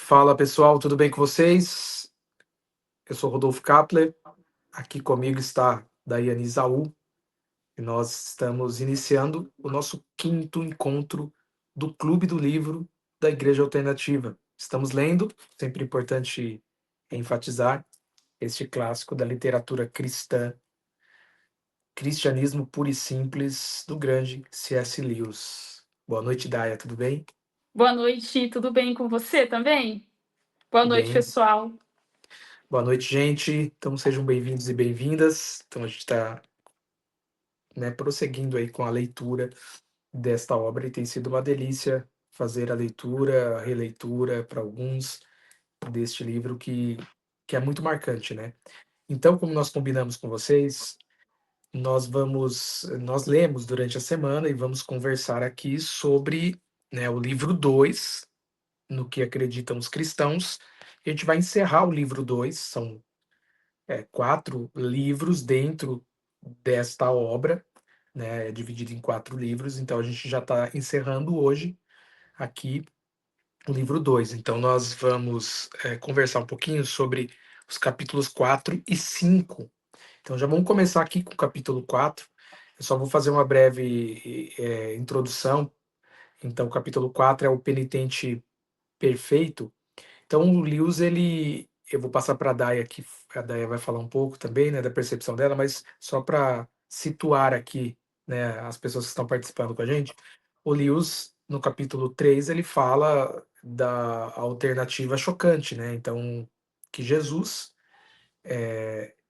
Fala pessoal, tudo bem com vocês? Eu sou Rodolfo Kapler, aqui comigo está Daiane Isaú e nós estamos iniciando o nosso quinto encontro do Clube do Livro da Igreja Alternativa. Estamos lendo, sempre importante enfatizar, este clássico da literatura cristã, Cristianismo Puro e Simples, do grande C.S. Lewis. Boa noite, Daia, tudo bem? Boa noite, tudo bem com você também? Boa noite, Bem. pessoal. Boa noite, gente. Então sejam bem-vindos e bem-vindas. Então a gente está, prosseguindo aí com a leitura desta obra e tem sido uma delícia fazer a leitura, a releitura para alguns deste livro que é muito marcante, né? Então, como nós combinamos com vocês, nós lemos durante a semana e vamos conversar aqui sobre, né, o livro 2 no que acreditam os cristãos. A gente vai encerrar o livro 2. São 4 livros dentro desta obra, né, é dividido em 4 livros, então a gente já está encerrando hoje aqui o livro 2. Então nós vamos conversar um pouquinho sobre os capítulos 4 e 5. Então já vamos começar aqui com o capítulo 4. Eu só vou fazer uma breve introdução. Então o capítulo 4 é o penitente perfeito. Então, o Lewis, eu vou passar para a Daya aqui, a Daya vai falar um pouco também, né, da percepção dela, mas só para situar aqui, né, as pessoas que estão participando com a gente, o Lewis, no capítulo 3 ele fala da alternativa chocante, né, então, que Jesus,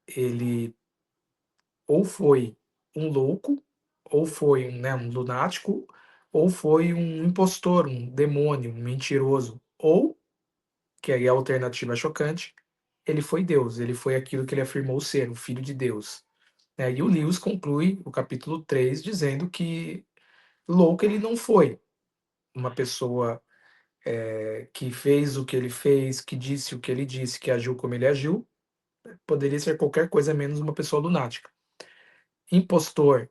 ele ou foi um louco, ou foi um lunático, ou foi um impostor, um demônio, um mentiroso, ou, que aí é a alternativa chocante, ele foi Deus, ele foi aquilo que ele afirmou ser, o Filho de Deus. E o Lewis conclui o capítulo 3 dizendo que louco ele não foi. Uma pessoa que fez o que ele fez, que disse o que ele disse, que agiu como ele agiu, poderia ser qualquer coisa menos uma pessoa lunática. Impostor,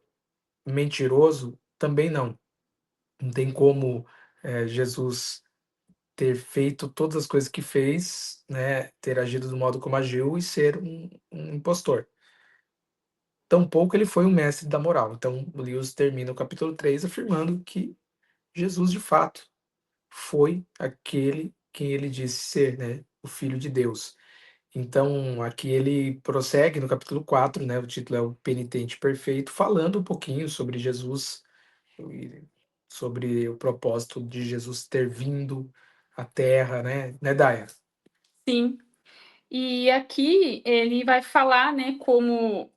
mentiroso, também não. Não tem como Jesus ter feito todas as coisas que fez, né, ter agido do modo como agiu e ser um impostor. Tampouco ele foi um mestre da moral. Então, o Lewis termina o capítulo 3 afirmando que Jesus, de fato, foi aquele quem ele disse ser, né? O Filho de Deus. Então, aqui ele prossegue no capítulo 4, né? O título é O Penitente Perfeito, falando um pouquinho sobre Jesus, e sobre o propósito de Jesus ter vindo à Terra, né, Daia? Sim. E aqui ele vai falar, né, como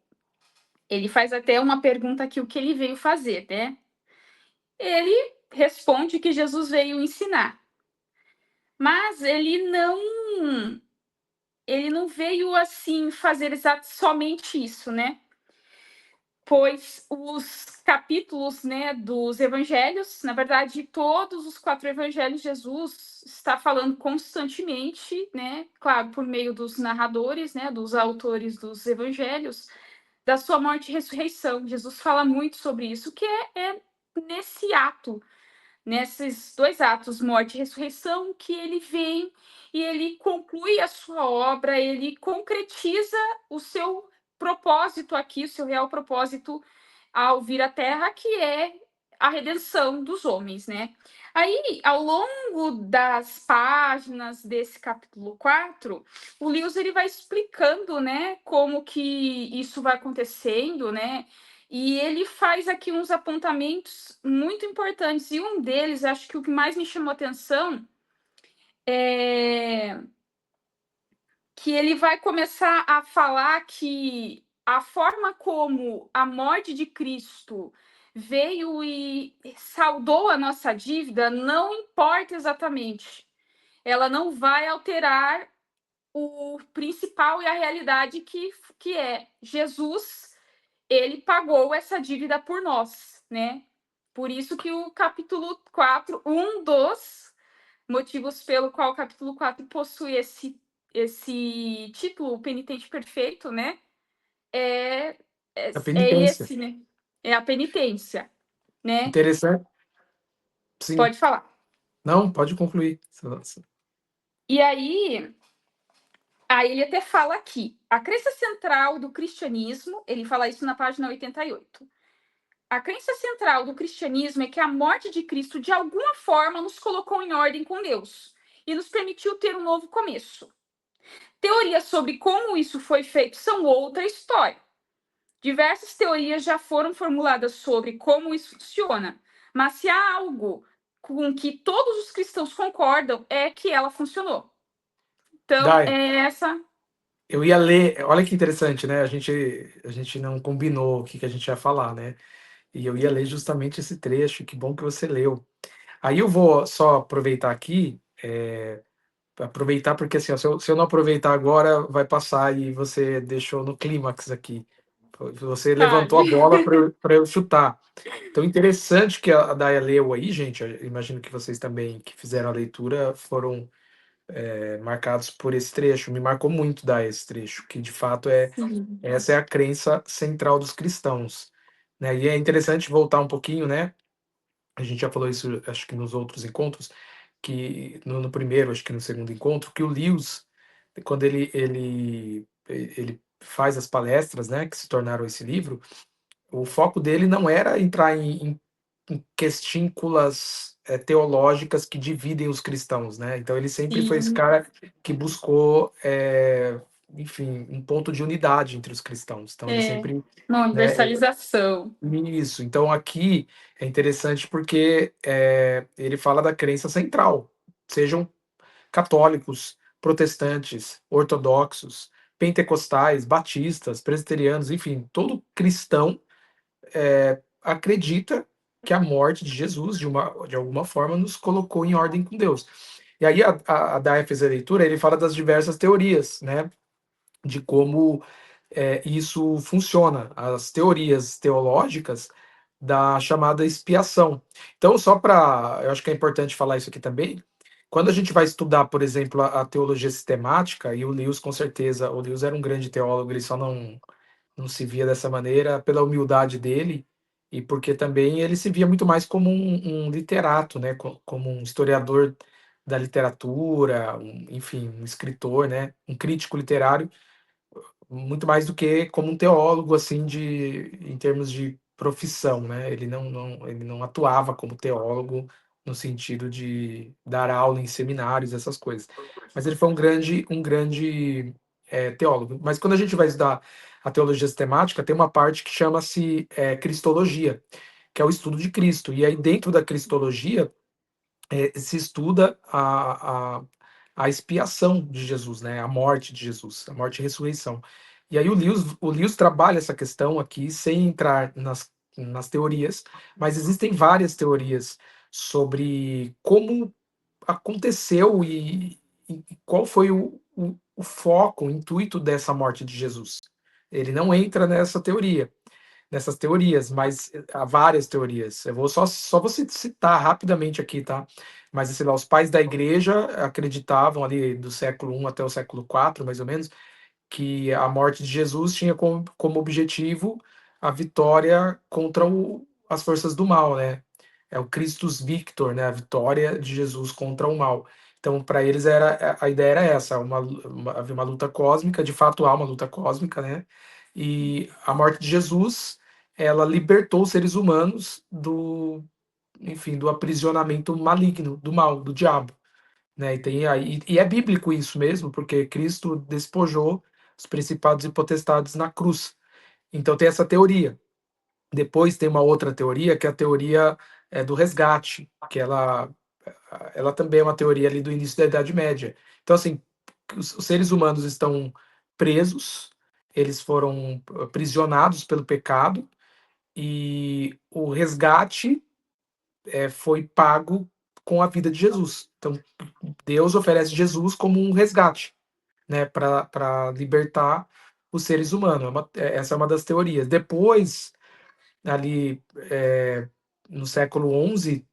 ele faz até uma pergunta aqui, o que ele veio fazer, né? Ele responde que Jesus veio ensinar, mas ele não veio assim fazer somente isso, né? Pois os capítulos, né, dos evangelhos, na verdade, todos os 4 evangelhos, Jesus está falando constantemente, né, claro, por meio dos narradores, né, dos autores dos evangelhos, da sua morte e ressurreição. Jesus fala muito sobre isso, que é nesse ato, nesses 2 atos, morte e ressurreição, que ele vem e ele conclui a sua obra, ele concretiza o seu propósito aqui, o seu real propósito ao vir à Terra, que é a redenção dos homens, né? Aí, ao longo das páginas desse capítulo 4, o Lewis ele vai explicando, né, como que isso vai acontecendo, né? E ele faz aqui uns apontamentos muito importantes, e um deles, acho que o que mais me chamou atenção, é que ele vai começar a falar que a forma como a morte de Cristo veio e saldou a nossa dívida não importa exatamente. Ela não vai alterar o principal e a realidade que é Jesus, ele pagou essa dívida por nós, né? Por isso que o capítulo 4, um dos motivos pelo qual o capítulo 4 possui esse título, o penitente perfeito, né? É, é, A é penitência. esse, né? É a penitência, né? Interessante, sim. Pode falar. Não, pode concluir. E aí ele até fala aqui, a crença central do cristianismo, ele fala isso na página 88. A crença central do cristianismo é que a morte de Cristo, de alguma forma, nos colocou em ordem com Deus e nos permitiu ter um novo começo. Teorias sobre como isso foi feito são outra história. Diversas teorias já foram formuladas sobre como isso funciona, mas se há algo com que todos os cristãos concordam é que ela funcionou. Então, Dai, é essa. eu ia ler, olha que interessante, né? A gente não combinou o que a gente ia falar, né? E eu ia ler justamente esse trecho, que bom que você leu. Aí eu vou só aproveitar aqui, aproveitar porque assim, ó, se eu não aproveitar agora, vai passar e você deixou no clímax aqui. Você levantou a Sabe? bola para eu chutar. Então, interessante que a Daya leu aí, gente. Eu imagino que vocês também que fizeram a leitura foram marcados por esse trecho. Me marcou muito, Daya, esse trecho, que de fato Sim. essa é a crença central dos cristãos, né? E é interessante voltar um pouquinho, né? A gente já falou isso, acho que nos outros encontros, que no primeiro, acho que no segundo encontro, que o Lewis, quando ele faz as palestras, né, que se tornaram esse livro, o foco dele não era entrar em questínculas teológicas que dividem os cristãos, né? Então ele sempre foi esse Sim. cara que buscou, enfim, um ponto de unidade entre os cristãos. Então ele É. sempre, Uma né, universalização. isso. Então aqui é interessante porque ele fala da crença central, sejam católicos, protestantes, ortodoxos, pentecostais, batistas, presbiterianos, enfim, todo cristão acredita que a morte de Jesus, de alguma forma, nos colocou em ordem com Deus. E aí a Daya fez a leitura, ele fala das diversas teorias, né, de como isso funciona, as teorias teológicas da chamada expiação. Então, só para, eu acho que é importante falar isso aqui também, quando a gente vai estudar, por exemplo, a teologia sistemática, e o Lewis, com certeza, o Lewis era um grande teólogo, ele só não se via dessa maneira pela humildade dele e porque também ele se via muito mais como um literato, né, como um historiador da literatura, enfim, um escritor, né, um crítico literário, muito mais do que como um teólogo, assim, em termos de profissão, né? Ele não atuava como teólogo no sentido de dar aula em seminários, essas coisas. Mas ele foi um grande teólogo. Mas quando a gente vai estudar a teologia sistemática, tem uma parte que chama-se cristologia, que é o estudo de Cristo. E aí, dentro da cristologia, se estuda a expiação de Jesus, né? A morte de Jesus, a morte e ressurreição. E aí o Lewis trabalha essa questão aqui sem entrar nas teorias, mas existem várias teorias sobre como aconteceu e qual foi o foco, o intuito dessa morte de Jesus. Ele não entra nessas teorias, mas há várias teorias. Eu vou só vou citar rapidamente aqui, tá? Mas sei lá, os pais da igreja acreditavam ali do século I até o século IV, mais ou menos, que a morte de Jesus tinha como objetivo a vitória contra as forças do mal, né? É o Christus Victor, né? A vitória de Jesus contra o mal. Então, para eles a ideia era essa, havia uma luta cósmica, de fato há uma luta cósmica, né? E a morte de Jesus, ela libertou os seres humanos enfim, do aprisionamento maligno, do mal, do diabo, né? E é bíblico isso mesmo, porque Cristo despojou os principados e potestades na cruz. Então tem essa teoria. Depois tem uma outra teoria, que é a teoria do resgate, que ela também é uma teoria ali do início da Idade Média. Então, assim, os seres humanos estão presos, eles foram aprisionados pelo pecado, e o resgate foi pago com a vida de Jesus. Então, Deus oferece Jesus como um resgate, né, para libertar os seres humanos. Essa é uma das teorias. Depois, ali no século XI,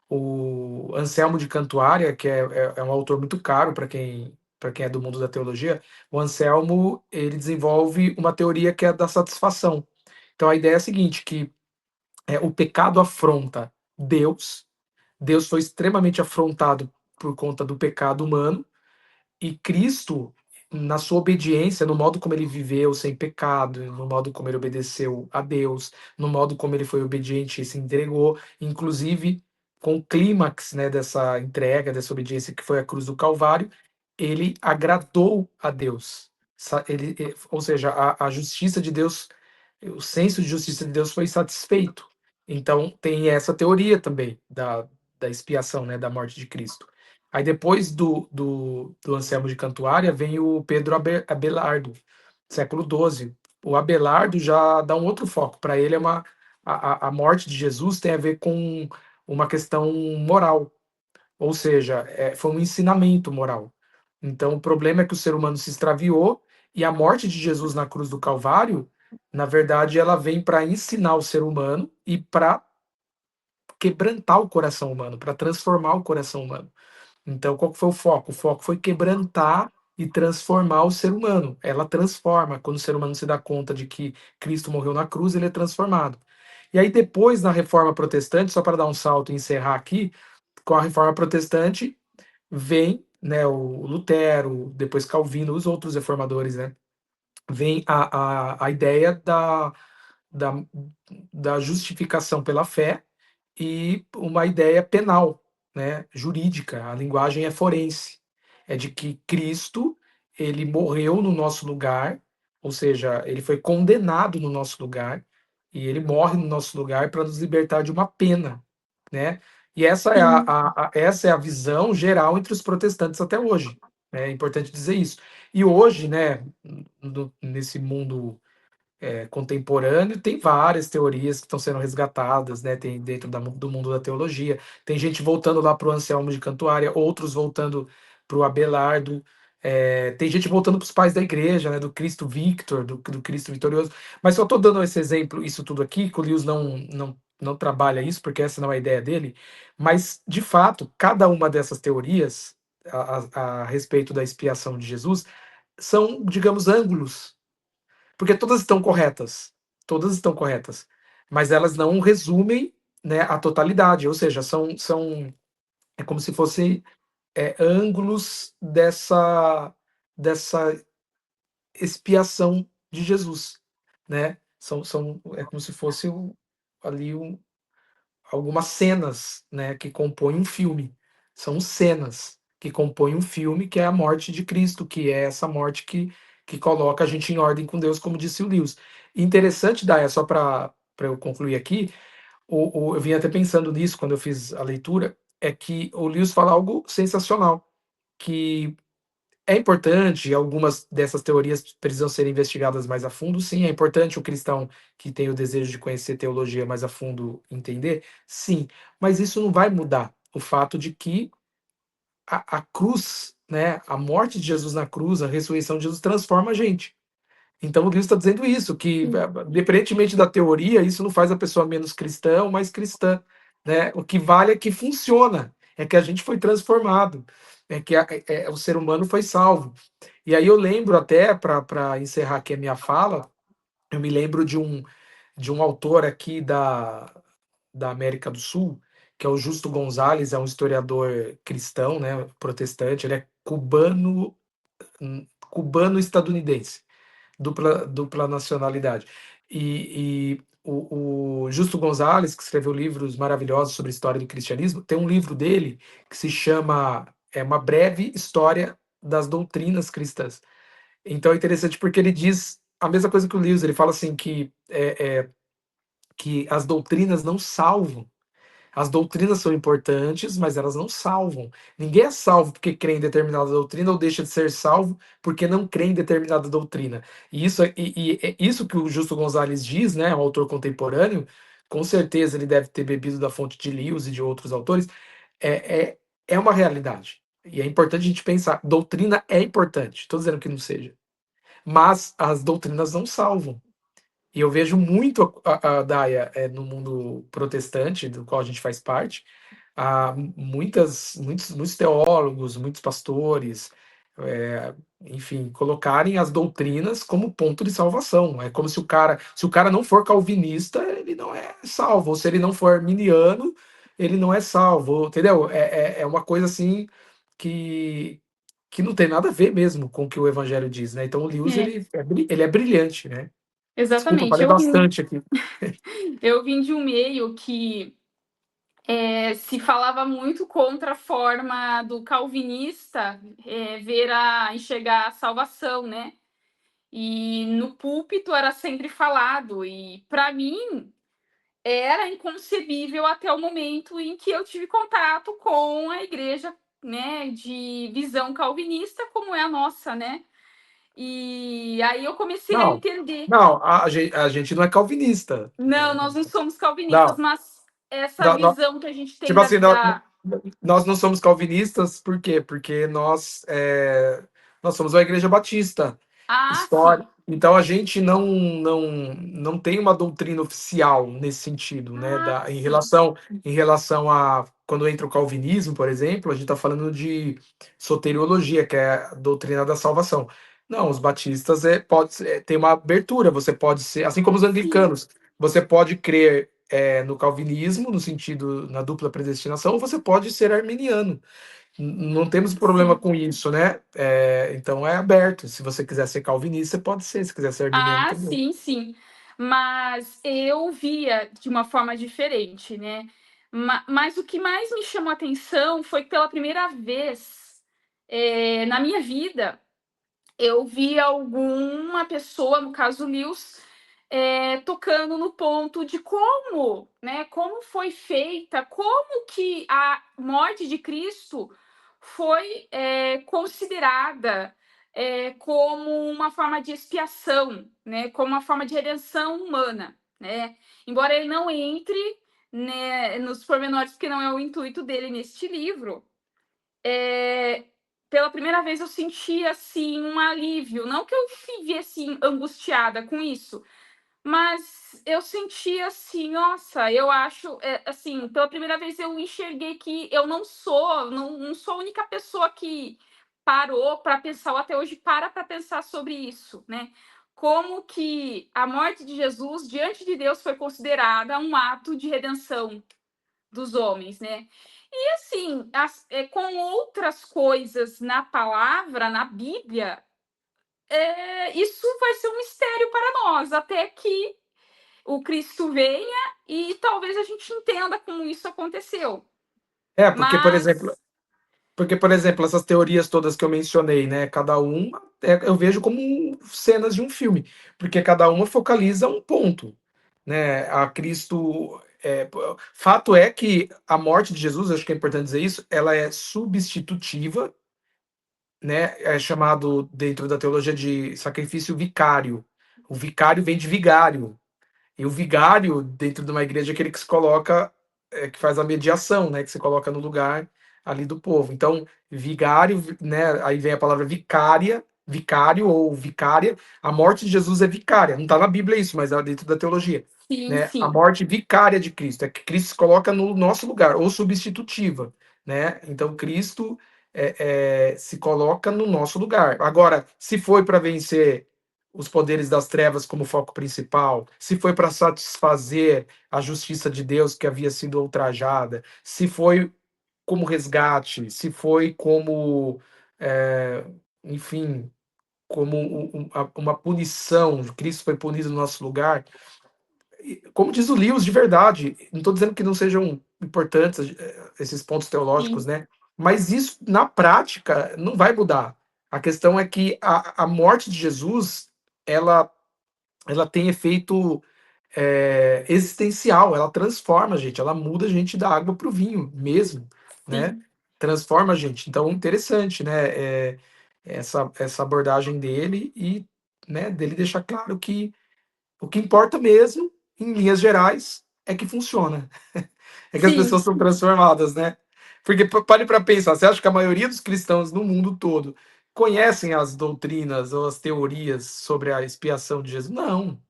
o Anselmo de Cantuária, que é um autor muito caro para quem é do mundo da teologia, o Anselmo ele desenvolve uma teoria que é da satisfação. Então a ideia é a seguinte, que o pecado afronta Deus, Deus foi extremamente afrontado por conta do pecado humano, E Cristo, na sua obediência, no modo como ele viveu sem pecado, no modo como ele obedeceu a Deus, no modo como ele foi obediente e se entregou, inclusive com o clímax, né, dessa entrega, dessa obediência que foi a cruz do Calvário, ele agradou a Deus. Ou seja, a justiça de Deus, o senso de justiça de Deus foi satisfeito. Então tem essa teoria também da expiação, né, da morte de Cristo. Aí depois do Anselmo de Cantuária vem o Pedro Abelardo, século XII. O Abelardo já dá um outro foco. Para ele, a morte de Jesus tem a ver com uma questão moral, ou seja, foi um ensinamento moral. Então, o problema é que o ser humano se extraviou e a morte de Jesus na cruz do Calvário, na verdade, ela vem para ensinar o ser humano e para quebrantar o coração humano, para transformar o coração humano. Então, qual que foi o foco? O foco foi quebrantar e transformar o ser humano. Ela transforma. Quando o ser humano se dá conta de que Cristo morreu na cruz, ele é transformado. E aí, depois, na Reforma Protestante, só para dar um salto e encerrar aqui, com a Reforma Protestante, vem, né, o Lutero, depois Calvino, os outros reformadores, né, vem a ideia da, da justificação pela fé e uma ideia penal, né, jurídica. A linguagem é forense, é de que Cristo ele morreu no nosso lugar, ou seja, ele foi condenado no nosso lugar e ele morre no nosso lugar para nos libertar de uma pena, né? E essa é essa é a visão geral entre os protestantes até hoje. É importante dizer isso. E hoje, né, nesse mundo contemporâneo, tem várias teorias que estão sendo resgatadas, né? Tem dentro do mundo da teologia. Tem gente voltando lá para o Anselmo de Cantuária, outros voltando para o Abelardo. Tem gente voltando para os pais da igreja, né? Do Cristo Victor, do Cristo Vitorioso. Mas só estou dando esse exemplo, isso tudo aqui, que o Lewis não trabalha isso, porque essa não é a ideia dele. Mas, de fato, cada uma dessas teorias a respeito da expiação de Jesus são, digamos, ângulos, porque todas estão corretas, mas elas não resumem, né, a totalidade, ou seja, é como se fossem ângulos dessa expiação de Jesus, né? É como se fosse ali algumas cenas, né, que compõem um filme. São cenas que compõem um filme, que é a morte de Cristo, que é essa morte que coloca a gente em ordem com Deus, como disse o Lewis. Interessante, Daia, só para eu concluir aqui, eu vim até pensando nisso quando eu fiz a leitura, é que o Lewis fala algo sensacional, que é importante, algumas dessas teorias precisam ser investigadas mais a fundo, sim, é importante o cristão que tem o desejo de conhecer teologia mais a fundo entender, sim, mas isso não vai mudar o fato de que a cruz, né, a morte de Jesus na cruz, a ressurreição de Jesus transforma a gente. Então o livro está dizendo isso, que independentemente da teoria, isso não faz a pessoa menos cristã ou mais cristã, né? O que vale é que funciona, é que a gente foi transformado, é que o ser humano foi salvo. E aí eu lembro até, para encerrar aqui a minha fala, eu me lembro de um autor aqui da América do Sul, que é o Justo Gonzalez, é um historiador cristão, né, protestante, ele é cubano-estadunidense, dupla nacionalidade. E o Justo Gonzalez, que escreveu livros maravilhosos sobre a história do cristianismo, tem um livro dele que se chama Uma Breve História das Doutrinas Cristãs. Então é interessante porque ele diz a mesma coisa que o Lewis, ele fala assim que as doutrinas não salvam. As doutrinas são importantes, mas elas não salvam. Ninguém é salvo porque crê em determinada doutrina ou deixa de ser salvo porque não crê em determinada doutrina. E é isso que o Justo Gonzalez diz, né, um autor contemporâneo, com certeza ele deve ter bebido da fonte de Lewis e de outros autores, é, é, é uma realidade. E é importante a gente pensar, doutrina é importante, estou dizendo que não seja, mas as doutrinas não salvam. E eu vejo muito a Daia no mundo protestante, do qual a gente faz parte, muitos teólogos, muitos pastores, enfim, colocarem as doutrinas como ponto de salvação. É como se o cara não for calvinista, ele não é salvo. Ou se ele não for arminiano, ele não é salvo. Entendeu? É uma coisa assim que, que não tem nada a ver mesmo com o que o evangelho diz, né. Então o Lewis É, ele é brilhante, né. Desculpa, exatamente. falei bastante aqui. Eu vim de um meio que se falava muito contra a forma do calvinista enxergar a salvação, né? E no púlpito era sempre falado, e para mim era inconcebível até o momento em que eu tive contato com a igreja, né, de visão calvinista, como é a nossa, né? E aí eu comecei a Não, entender. não, a gente não é calvinista. Não, nós não somos calvinistas, Não, mas essa não, não, visão que a gente tem tipo assim, da... nós não somos calvinistas, por quê? Porque nós somos uma igreja batista. Ah, História. sim. Então a gente não tem uma doutrina oficial nesse sentido, né? Ah, Em sim. relação, em relação a quando entra o calvinismo, por exemplo, a gente está falando de soteriologia, que é a doutrina da salvação. Não, os batistas tem uma abertura, você pode ser, assim como os Sim. anglicanos, você pode crer no calvinismo, no sentido, na dupla predestinação, ou você pode ser arminiano. Não temos problema Sim. com isso, né? Então é aberto. Se você quiser ser calvinista, pode ser. Se quiser ser arminiano, Ah, também. sim, sim. Mas eu via de uma forma diferente, né? Mas o que mais me chamou a atenção foi que pela primeira vez na minha vida eu vi alguma pessoa, no caso Lewis, tocando no ponto de como, né, como foi feita, como que a morte de Cristo foi considerada como uma forma de expiação, né, como uma forma de redenção humana, né? Embora ele não entre, né, nos pormenores, porque não é o intuito dele neste livro, é, pela primeira vez eu senti assim um alívio, não que eu fiquei assim angustiada com isso, mas eu senti assim, nossa, eu acho, assim, pela primeira vez eu enxerguei que eu não sou a única pessoa que parou para pensar, ou até hoje para pensar sobre isso, né? Como que a morte de Jesus diante de Deus foi considerada um ato de redenção dos homens, né? E assim, com outras coisas na palavra, na Bíblia, isso vai ser um mistério para nós, até que o Cristo venha e talvez a gente entenda como isso aconteceu. É, Mas porque, por exemplo, essas teorias todas que eu mencionei, né? Cada uma eu vejo como cenas de um filme, porque cada uma focaliza um ponto, né? A Cristo. Fato é que a morte de Jesus, acho que é importante dizer isso, ela é substitutiva, né, é chamado dentro da teologia de sacrifício vicário. O vicário vem de vigário. E o vigário, dentro de uma igreja, é aquele que se coloca, que faz a mediação, né, que se coloca no lugar ali do povo. Então, vigário, né, aí vem a palavra vicária, vicário ou vicária. A morte de Jesus é vicária. Não está na Bíblia isso, mas é dentro da teologia. sim, Né? A sim, morte vicária de Cristo é que Cristo se coloca no nosso lugar, ou substitutiva. Né? Então, Cristo se coloca no nosso lugar. Agora, se foi para vencer os poderes das trevas como foco principal, se foi para satisfazer a justiça de Deus que havia sido ultrajada, se foi como resgate, se foi como, é, enfim, como uma punição, Cristo foi punido no nosso lugar. Como diz o Lewis, de verdade, não estou dizendo que não sejam importantes esses pontos teológicos, sim, né? Mas isso, na prática, não vai mudar. A questão é que a morte de Jesus, ela, ela tem efeito existencial, ela transforma a gente, ela muda a gente da água para o vinho mesmo, né? sim, Transforma a gente. Então, interessante, né? Essa abordagem dele e, né, dele deixar claro que o que importa mesmo, em linhas gerais, é que funciona. É que as sim. pessoas são transformadas, né? Porque pare para pensar, você acha que a maioria dos cristãos no mundo todo conhecem as doutrinas ou as teorias sobre a expiação de Jesus? Não.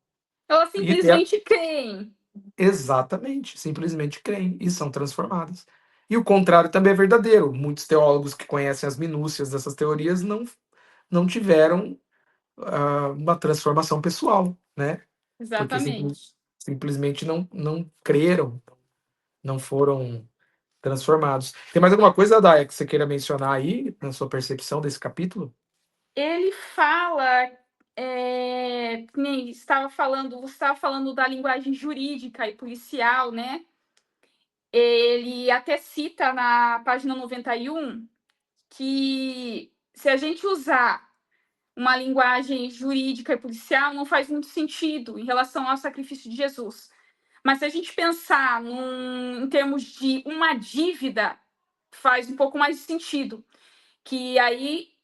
Elas E, simplesmente creem. exatamente, simplesmente creem e são transformadas. E o contrário também é verdadeiro. Muitos teólogos que conhecem as minúcias dessas teorias não tiveram uma transformação pessoal, né? Porque Exatamente. simplesmente não creram, não foram. transformados. Tem mais alguma coisa, Daya, que você queira mencionar aí, na sua percepção desse capítulo? Ele fala, que nem você estava falando da linguagem jurídica e policial, né? Ele até cita na página 91 que se a gente usar uma linguagem jurídica e policial, não faz muito sentido em relação ao sacrifício de Jesus. Mas se a gente pensar em termos de uma dívida, faz um pouco mais de sentido. Que aí,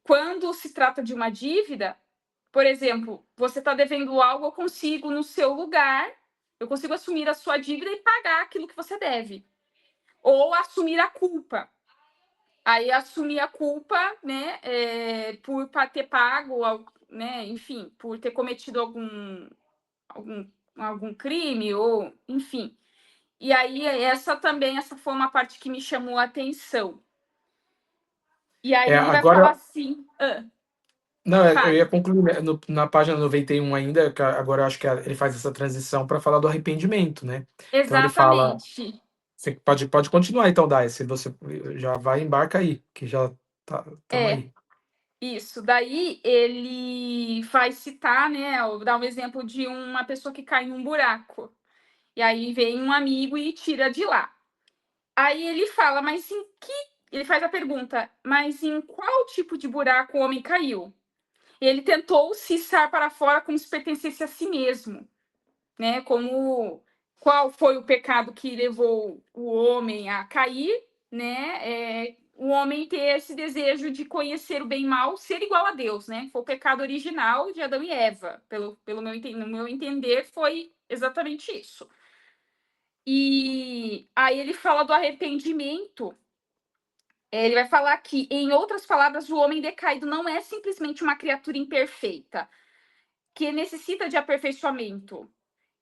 quando se trata de uma dívida, por exemplo, você está devendo algo, eu consigo, no seu lugar, eu consigo assumir a sua dívida e pagar aquilo que você deve. Ou assumir a culpa. Aí assumir a culpa, né, por ter pago, né, enfim, por ter cometido algum crime, ou enfim. E aí, essa foi uma parte que me chamou a atenção. E aí ele vai falar Agora, assim. não, eu ia Fale. concluir né, na página 91 ainda, que agora eu acho que ele faz essa transição para falar do arrependimento, né? Então ele fala, Exatamente. você pode continuar então, Dai, se você já vai, embarca aí, que já estamos É, aí. isso. Daí ele vai citar, né? Dar um exemplo de uma pessoa que cai em um buraco. E aí vem um amigo e tira de lá. Aí ele fala, mas em que. Ele faz a pergunta, mas em qual tipo de buraco o homem caiu? Ele tentou se içar para fora como se pertencesse a si mesmo, né? Como qual foi o pecado que levou o homem a cair, né? O homem ter esse desejo de conhecer o bem e mal, ser igual a Deus, né? Foi o pecado original de Adão e Eva, no meu entender, foi exatamente isso. E aí ele fala do arrependimento. Ele vai falar que, em outras palavras, o homem decaído não é simplesmente uma criatura imperfeita, que necessita de aperfeiçoamento,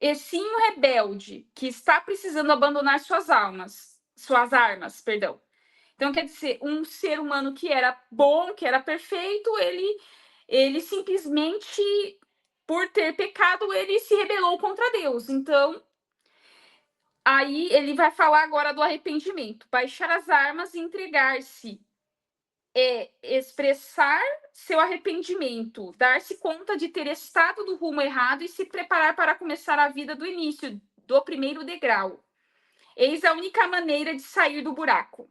e sim um rebelde que está precisando abandonar suas armas, perdão. Então, quer dizer, um ser humano que era bom, que era perfeito, ele simplesmente, por ter pecado, ele se rebelou contra Deus. Então, aí ele vai falar agora do arrependimento, baixar as armas e entregar-se, expressar seu arrependimento, dar-se conta de ter estado do rumo errado e se preparar para começar a vida do início, do primeiro degrau. Eis a única maneira de sair do buraco.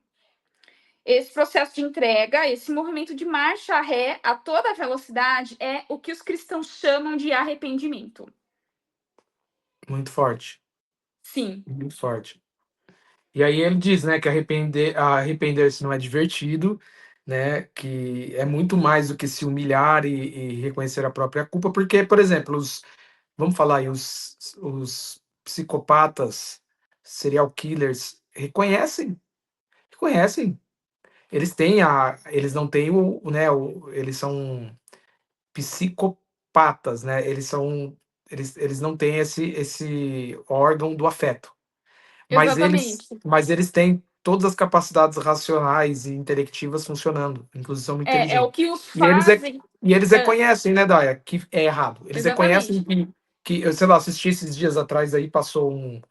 Esse processo de entrega, esse movimento de marcha ré a toda velocidade é o que os cristãos chamam de arrependimento. Muito forte, Sim, muito forte. E aí ele diz, né, que arrepender-se não é divertido, né, que é muito mais do que se humilhar e reconhecer a própria culpa, porque, por exemplo, vamos falar aí, os psicopatas, serial killers, reconhecem. Eles não têm né, eles são psicopatas, né? Eles não têm esse órgão do afeto, exatamente. mas eles têm todas as capacidades racionais e intelectivas funcionando, inclusive são muito É o inteligentes. que os E eles, fazem. e eles reconhecem, né, Daya, que é errado. Eles reconhecem Exatamente. que eu sei lá, assisti esses dias atrás aí, passou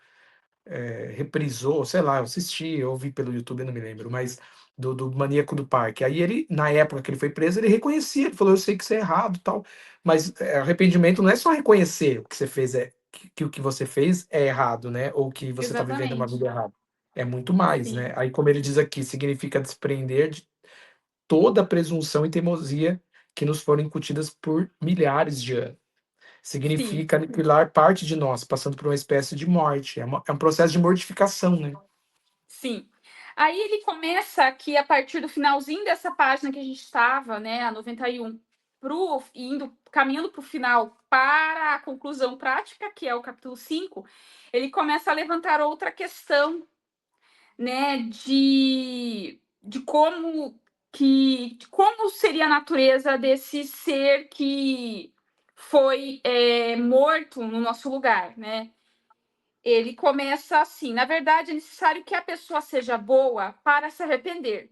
reprisou, sei lá, eu assisti, eu vi pelo YouTube, eu não me lembro, mas do Maníaco do Parque. Aí ele, na época que ele foi preso, ele reconhecia, ele falou, eu sei que isso é errado e tal, mas arrependimento não é só reconhecer o que você fez, que o que você fez é errado, né? Ou que você está vivendo uma Exatamente. vida errada. É muito mais, né? Sim, Aí, como ele diz aqui, significa desprender de toda a presunção e teimosia que nos foram incutidas por milhares de anos. sim. Significa aniquilar parte de nós, passando por uma espécie de morte. É um processo de mortificação, né? Sim. Aí ele começa aqui, a partir do finalzinho dessa página que a gente estava, né, a 91, caminhando para o final, para a conclusão prática, que é o capítulo 5, ele começa a levantar outra questão, né, de como seria a natureza desse ser que foi morto no nosso lugar, né? Ele começa assim: na verdade, é necessário que a pessoa seja boa para se arrepender.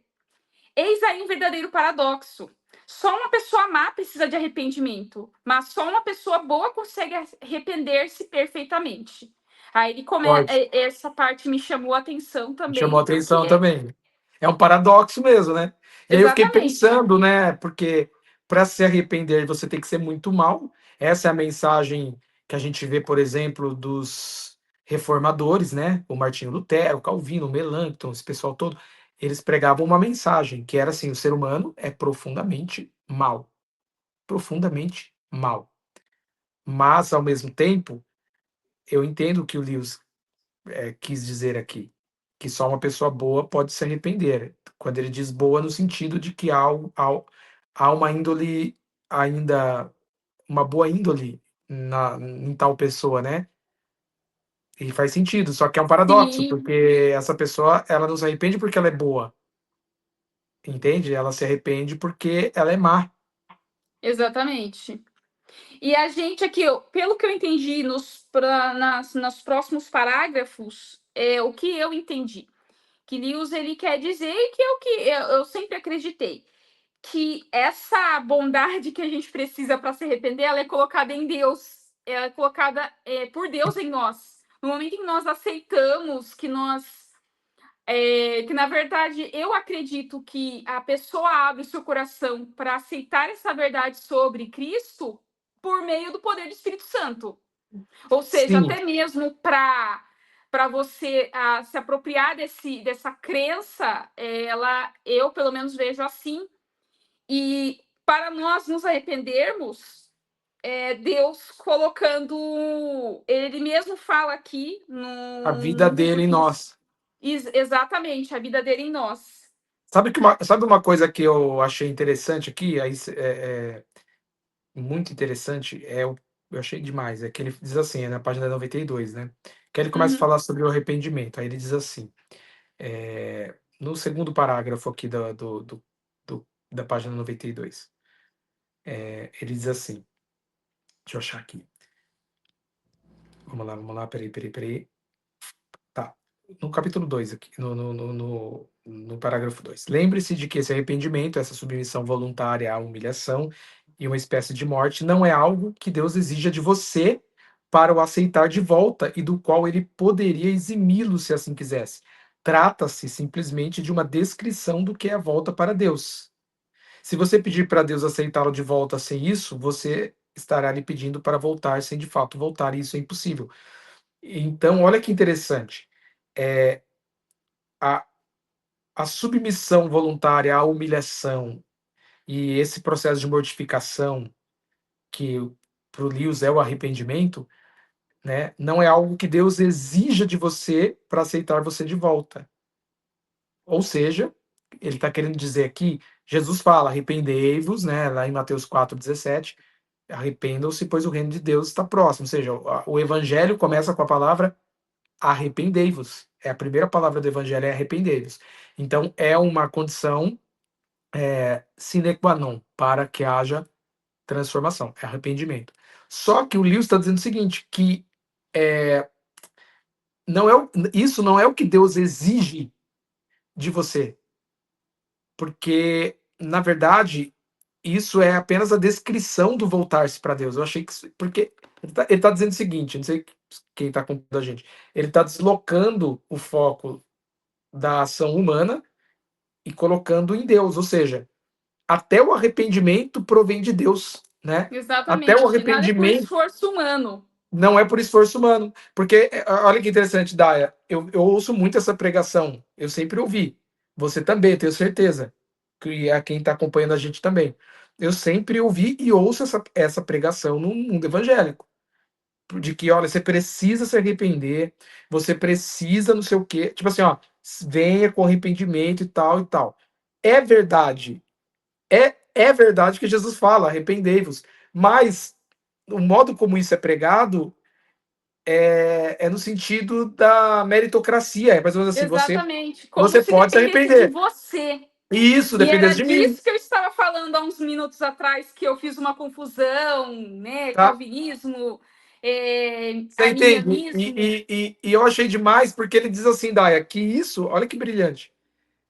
Eis aí um verdadeiro paradoxo. Só uma pessoa má precisa de arrependimento, mas só uma pessoa boa consegue arrepender-se perfeitamente. Aí ele Pode. essa parte me chamou a atenção Me chamou a também, atenção porque também. É um paradoxo mesmo, né? E aí eu fiquei exatamente. pensando, né? Porque para se arrepender você tem que ser muito mal. Essa é a mensagem que a gente vê, por exemplo, dos reformadores, né? O Martinho Lutero, o Calvino, o Melanchthon, esse pessoal todo, eles pregavam uma mensagem que era assim: o ser humano é profundamente mal, profundamente mal. Mas ao mesmo tempo, eu entendo o que o Lewis quis dizer aqui, que só uma pessoa boa pode se arrepender. Quando ele diz boa, no sentido de que há uma índole ainda, uma boa índole em tal pessoa, né? E faz sentido, só que é um paradoxo, Sim, porque essa pessoa, ela não se arrepende porque ela é boa, entende? Ela se arrepende porque ela é má. exatamente. E a gente aqui, pelo que eu entendi nos próximos parágrafos, é o que eu entendi. Que Lewis ele quer dizer e que é o que eu sempre acreditei. Que essa bondade que a gente precisa para se arrepender, ela é colocada em Deus. Ela é colocada por Deus em nós. No momento em que nós aceitamos, que na verdade eu acredito que a pessoa abre seu coração para aceitar essa verdade sobre Cristo por meio do poder do Espírito Santo. Ou seja, Sim, até mesmo para você se apropriar dessa crença, eu pelo menos vejo assim. E para nós nos arrependermos, Deus colocando, ele mesmo fala aqui a vida no livro dele em que nós. exatamente a vida dele em nós. Sabe uma coisa que eu achei interessante aqui? Aí, muito interessante, eu achei demais, é que ele diz assim, na página 92, né? Que ele começa a Uhum. falar sobre o arrependimento. Aí ele diz assim, no segundo parágrafo aqui da página 92, ele diz assim, deixa eu achar aqui. Vamos lá, peraí. Tá. No capítulo 2 aqui, no parágrafo 2. Lembre-se de que esse arrependimento, essa submissão voluntária à humilhação e uma espécie de morte, não é algo que Deus exija de você para o aceitar de volta e do qual ele poderia eximi-lo se assim quisesse. Trata-se simplesmente de uma descrição do que é a volta para Deus. Se você pedir para Deus aceitá-lo de volta sem isso, você estará lhe pedindo para voltar sem de fato voltar, e isso é impossível. Então, olha que interessante. É, a, a submissão voluntária à humilhação e esse processo de mortificação, que para o Lewis é o arrependimento, né, não é algo que Deus exija de você para aceitar você de volta. Ou seja, ele está querendo dizer aqui, Jesus fala, arrependei-vos, né, lá em Mateus 4,17, arrependam-se, pois o reino de Deus está próximo. Ou seja, o evangelho começa com a palavra arrependei-vos. É a primeira palavra do evangelho, é arrependei-vos. Então, é uma condição sine qua non para que haja transformação, é arrependimento. Só que o Lewis está dizendo o seguinte, que é, isso não é o que Deus exige de você, porque, na verdade, isso é apenas a descrição do voltar-se para Deus. Eu achei que. Porque ele tá dizendo o seguinte: não sei quem está acompanhando a gente. Ele está deslocando o foco da ação humana e colocando em Deus. Ou seja, até o arrependimento provém de Deus, né? Até o Exatamente. Nada é por arrependimento esforço humano. não é por esforço humano. Porque, olha que interessante, Daia, eu ouço muito essa pregação, eu sempre ouvi. Você também, tenho certeza. Que a quem está acompanhando a gente também. Eu sempre ouvi e ouço essa pregação no mundo evangélico. De que, olha, você precisa se arrepender, você precisa não sei o quê. Tipo assim, ó, venha com arrependimento e tal e tal. É verdade. É verdade que Jesus fala, arrependei-vos. Mas o modo como isso é pregado é no sentido da meritocracia. É mais ou menos assim, Exatamente. Como você se pode se dependesse de arrepender. você. E isso, E era dependesse de mim, disso que eu estava falando há uns minutos atrás, que eu fiz uma confusão, né? tá? Calvinismo, Você entende? arminianismo. E eu achei demais, porque ele diz assim, Daia, que isso, olha que brilhante,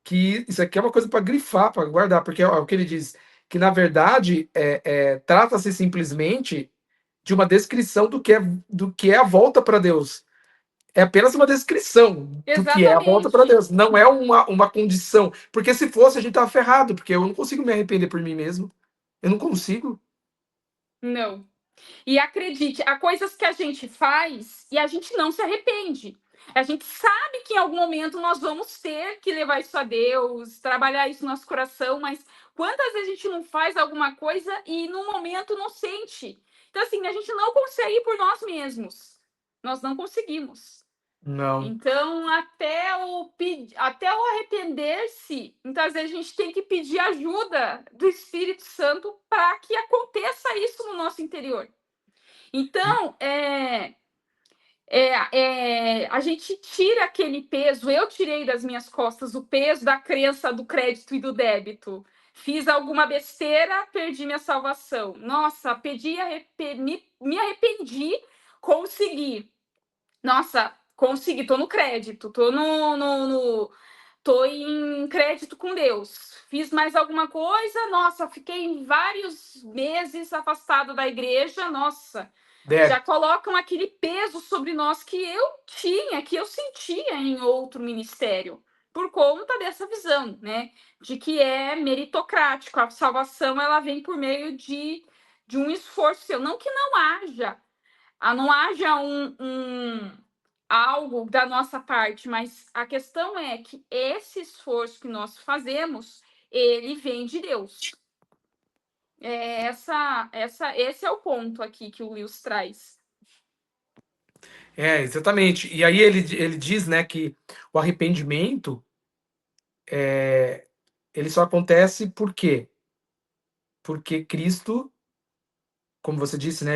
que isso aqui é uma coisa para grifar, para guardar, porque ó, o que ele diz, que na verdade trata-se simplesmente de uma descrição do que é a volta para Deus. é apenas uma descrição do que é a volta para Exatamente. Deus. Não é uma condição. Porque se fosse, a gente tava ferrado, porque eu não consigo me arrepender por mim mesmo. Eu não consigo. Não. E acredite, há coisas que a gente faz e a gente não se arrepende. A gente sabe que em algum momento nós vamos ter que levar isso a Deus, trabalhar isso no nosso coração, mas quantas vezes a gente não faz alguma coisa e no momento não sente? Então, assim, a gente não consegue por nós mesmos. Nós não conseguimos. Não. Então, até o arrepender-se, muitas vezes a gente tem que pedir ajuda do Espírito Santo para que aconteça isso no nosso interior. Então, a gente tira aquele peso. Eu tirei das minhas costas o peso da crença do crédito e do débito. Fiz alguma besteira, perdi minha salvação. Nossa, me arrependi, consegui. Nossa, consegui, tô no crédito, tô em crédito com Deus. Fiz mais alguma coisa, nossa, fiquei vários meses afastado da igreja, nossa, já Débito. colocam aquele peso sobre nós que eu tinha, que eu sentia em outro ministério, por conta dessa visão, né, de que é meritocrático, a salvação ela vem por meio de um esforço seu, não que não haja algo da nossa parte, mas a questão é que esse esforço que nós fazemos, ele vem de Deus. Esse é o ponto aqui que o Lewis traz. Exatamente. E aí ele diz, né, que o arrependimento ele só acontece por quê? Porque Cristo, como você disse, né,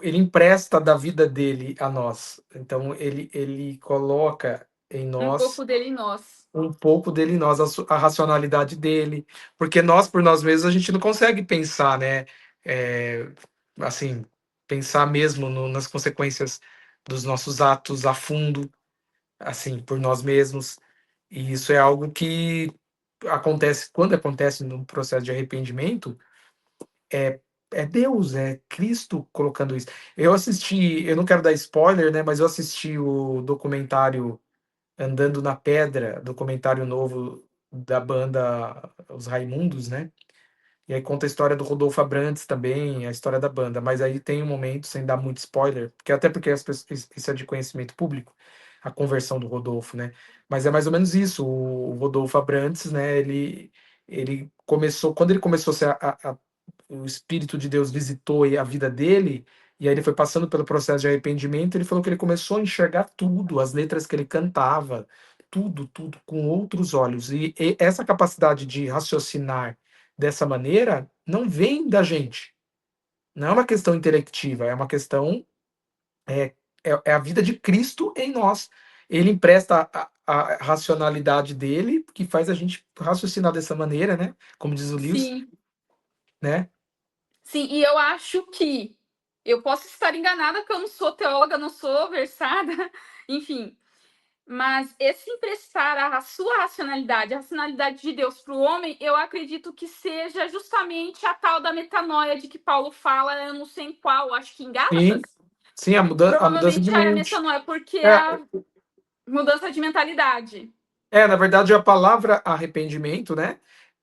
ele empresta da vida dele a nós. Então ele coloca em Um nós pouco dele em nós. um pouco dele em nós, a racionalidade dele, porque nós por nós mesmos a gente não consegue pensar, né? É, assim, pensar mesmo nas consequências dos nossos atos a fundo, assim, por nós mesmos. E isso é algo que acontece quando acontece no processo de arrependimento, é Deus, é Cristo colocando isso. Eu não quero dar spoiler, né, mas eu assisti o documentário Andando na Pedra, documentário novo da banda Os Raimundos, né? E aí conta a história do Rodolfo Abrantes também, a história da banda. Mas aí tem um momento, sem dar muito spoiler, porque as pessoas, isso é de conhecimento público, a conversão do Rodolfo, né? Mas é mais ou menos isso. O Rodolfo Abrantes, né? Ele começou, quando ele começou a ser o Espírito de Deus visitou a vida dele, e aí ele foi passando pelo processo de arrependimento, ele falou que ele começou a enxergar tudo, as letras que ele cantava, tudo, com outros olhos. E essa capacidade de raciocinar dessa maneira não vem da gente. Não é uma questão intelectiva, é uma questão. É, é a vida de Cristo em nós. Ele empresta a racionalidade dele, que faz a gente raciocinar dessa maneira, né? Como diz o Lewis, Sim, né? sim, e eu acho que eu posso estar enganada, porque eu não sou teóloga, não sou versada, enfim. Mas esse emprestar a sua racionalidade, a racionalidade de Deus para o homem, eu acredito que seja justamente a tal da metanoia de que Paulo fala, eu não sei em qual, acho que em Sim, Gálatas. sim, a mudança de Provavelmente era mente. metanoia, porque é É, a mudança de mentalidade. na verdade, a palavra arrependimento, né?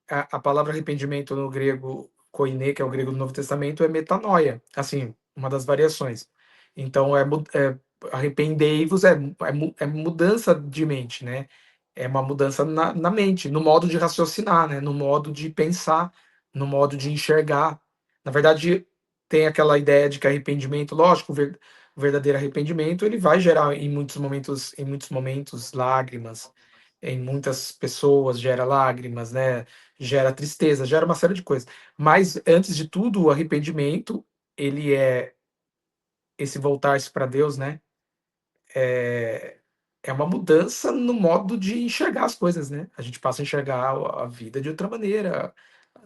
A palavra arrependimento no grego koine, que é o grego do Novo Testamento, é metanoia, assim, uma das variações. Então, arrependei-vos é mudança de mente, né? É uma mudança na mente, no modo de raciocinar, né? No modo de pensar, no modo de enxergar. Na verdade, tem aquela ideia de que arrependimento, lógico, o verdadeiro arrependimento, ele vai gerar em muitos momentos lágrimas, em muitas pessoas gera lágrimas, né? Gera tristeza, gera uma série de coisas. Mas antes de tudo, o arrependimento, ele é esse voltar-se para Deus, né? É, é uma mudança no modo de enxergar as coisas, né? A gente passa a enxergar a vida de outra maneira,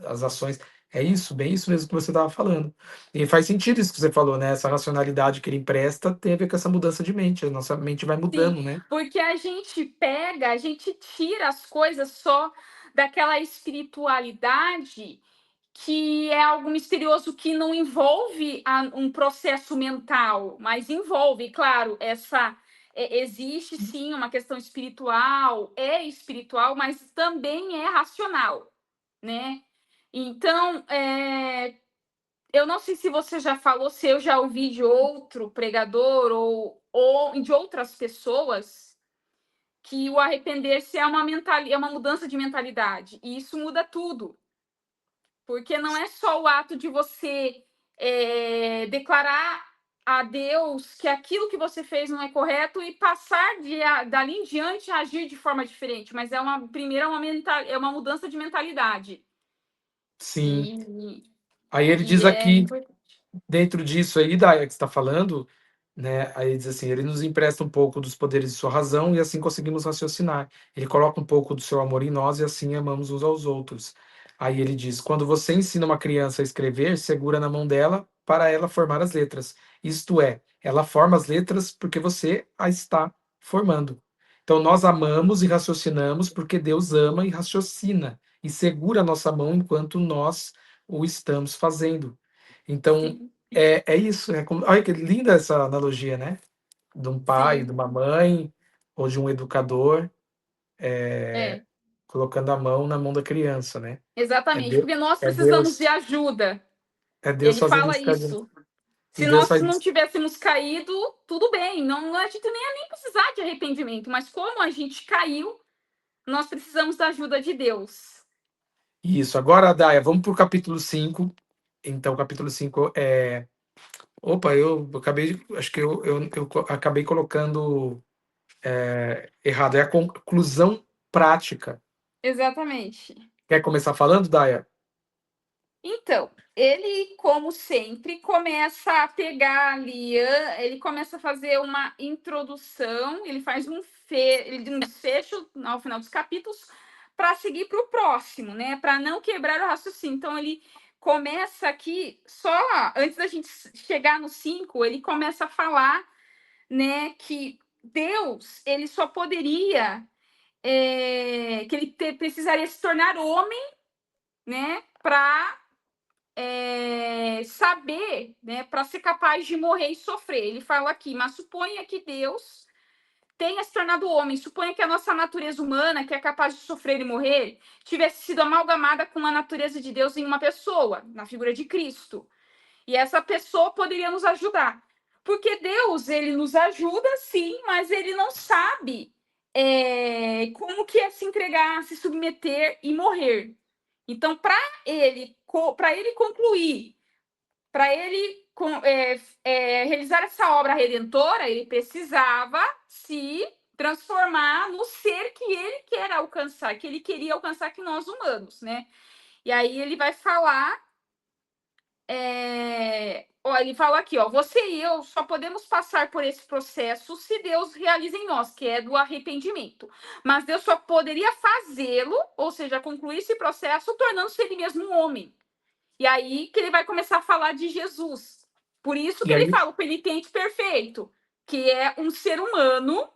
as ações. É isso, bem isso mesmo que você estava falando. E faz sentido isso que você falou, né? Essa racionalidade que ele empresta tem a ver com essa mudança de mente. A nossa mente vai Sim, mudando, né? porque a gente tira as coisas só daquela espiritualidade que é algo misterioso que não envolve um processo mental, mas envolve, claro, existe sim uma questão espiritual, mas também é racional, né? Então, eu não sei se você já falou, se eu já ouvi de outro pregador ou de outras pessoas que o arrepender-se é uma mudança de mentalidade. E isso muda tudo. Porque não é só o ato de você declarar a Deus que aquilo que você fez não é correto e passar dali em diante a agir de forma diferente, mas é uma mudança de mentalidade. Sim. E, Aí ele e diz é aqui, importante. dentro disso aí, Daya, que você está falando, né? Aí ele diz assim: ele nos empresta um pouco dos poderes de sua razão e assim conseguimos raciocinar. Ele coloca um pouco do seu amor em nós e assim amamos uns aos outros. Aí ele diz: quando você ensina uma criança a escrever, segura na mão dela para ela formar as letras. Isto é, ela forma as letras porque você a está formando. Então nós amamos e raciocinamos porque Deus ama e raciocina e segura a nossa mão enquanto nós o estamos fazendo. Então, Sim, é isso, olha que linda essa analogia, né? De um pai, de sim, uma mãe, ou de um educador, é, colocando a mão na mão da criança, né? É exatamente. Deus, Porque nós é precisamos de Deus, ajuda. é Deus Ele fazendo fala isso com a gente. isso. E Se Deus nós faz não isso. tivéssemos caído, tudo bem. Não, a gente nem ia nem precisar de arrependimento. Mas como a gente caiu, nós precisamos da ajuda de Deus. Isso. Agora, Daya, vamos para o capítulo 5. Então, o capítulo 5 é. Opa, eu acabei. Acho que eu acabei colocando errado. É a conclusão prática. Exatamente. Quer começar falando, Daya? Então, ele, como sempre, começa a pegar ali, ele começa a fazer uma introdução, ele faz um desfecho ao final dos capítulos para seguir para o próximo, né? Para não quebrar o raciocínio. Então, ele começa aqui, só antes da gente chegar no 5, ele começa a falar, né, que Deus, ele só poderia, que ele precisaria se tornar homem, né, para saber, né, para ser capaz de morrer e sofrer. Ele fala aqui, mas suponha que Deus tenha se tornado homem, suponha que a nossa natureza humana, que é capaz de sofrer e morrer, tivesse sido amalgamada com a natureza de Deus em uma pessoa, na figura de Cristo. E essa pessoa poderia nos ajudar. Porque Deus, ele nos ajuda, sim, mas ele não sabe como que é se entregar, se submeter e morrer. Então, para ele concluir, para ele realizar essa obra redentora, ele precisava se transformar no ser que ele quer alcançar, que ele queria alcançar que nós humanos, né? E aí ele vai falar, ele fala aqui, ó, você e eu só podemos passar por esse processo se Deus realiza em nós, que é do arrependimento. Mas Deus só poderia fazê-lo, ou seja, concluir esse processo, tornando-se ele mesmo um homem. E aí que ele vai começar a falar de Jesus. Por isso que E ele aí, fala o penitente perfeito, que é um ser humano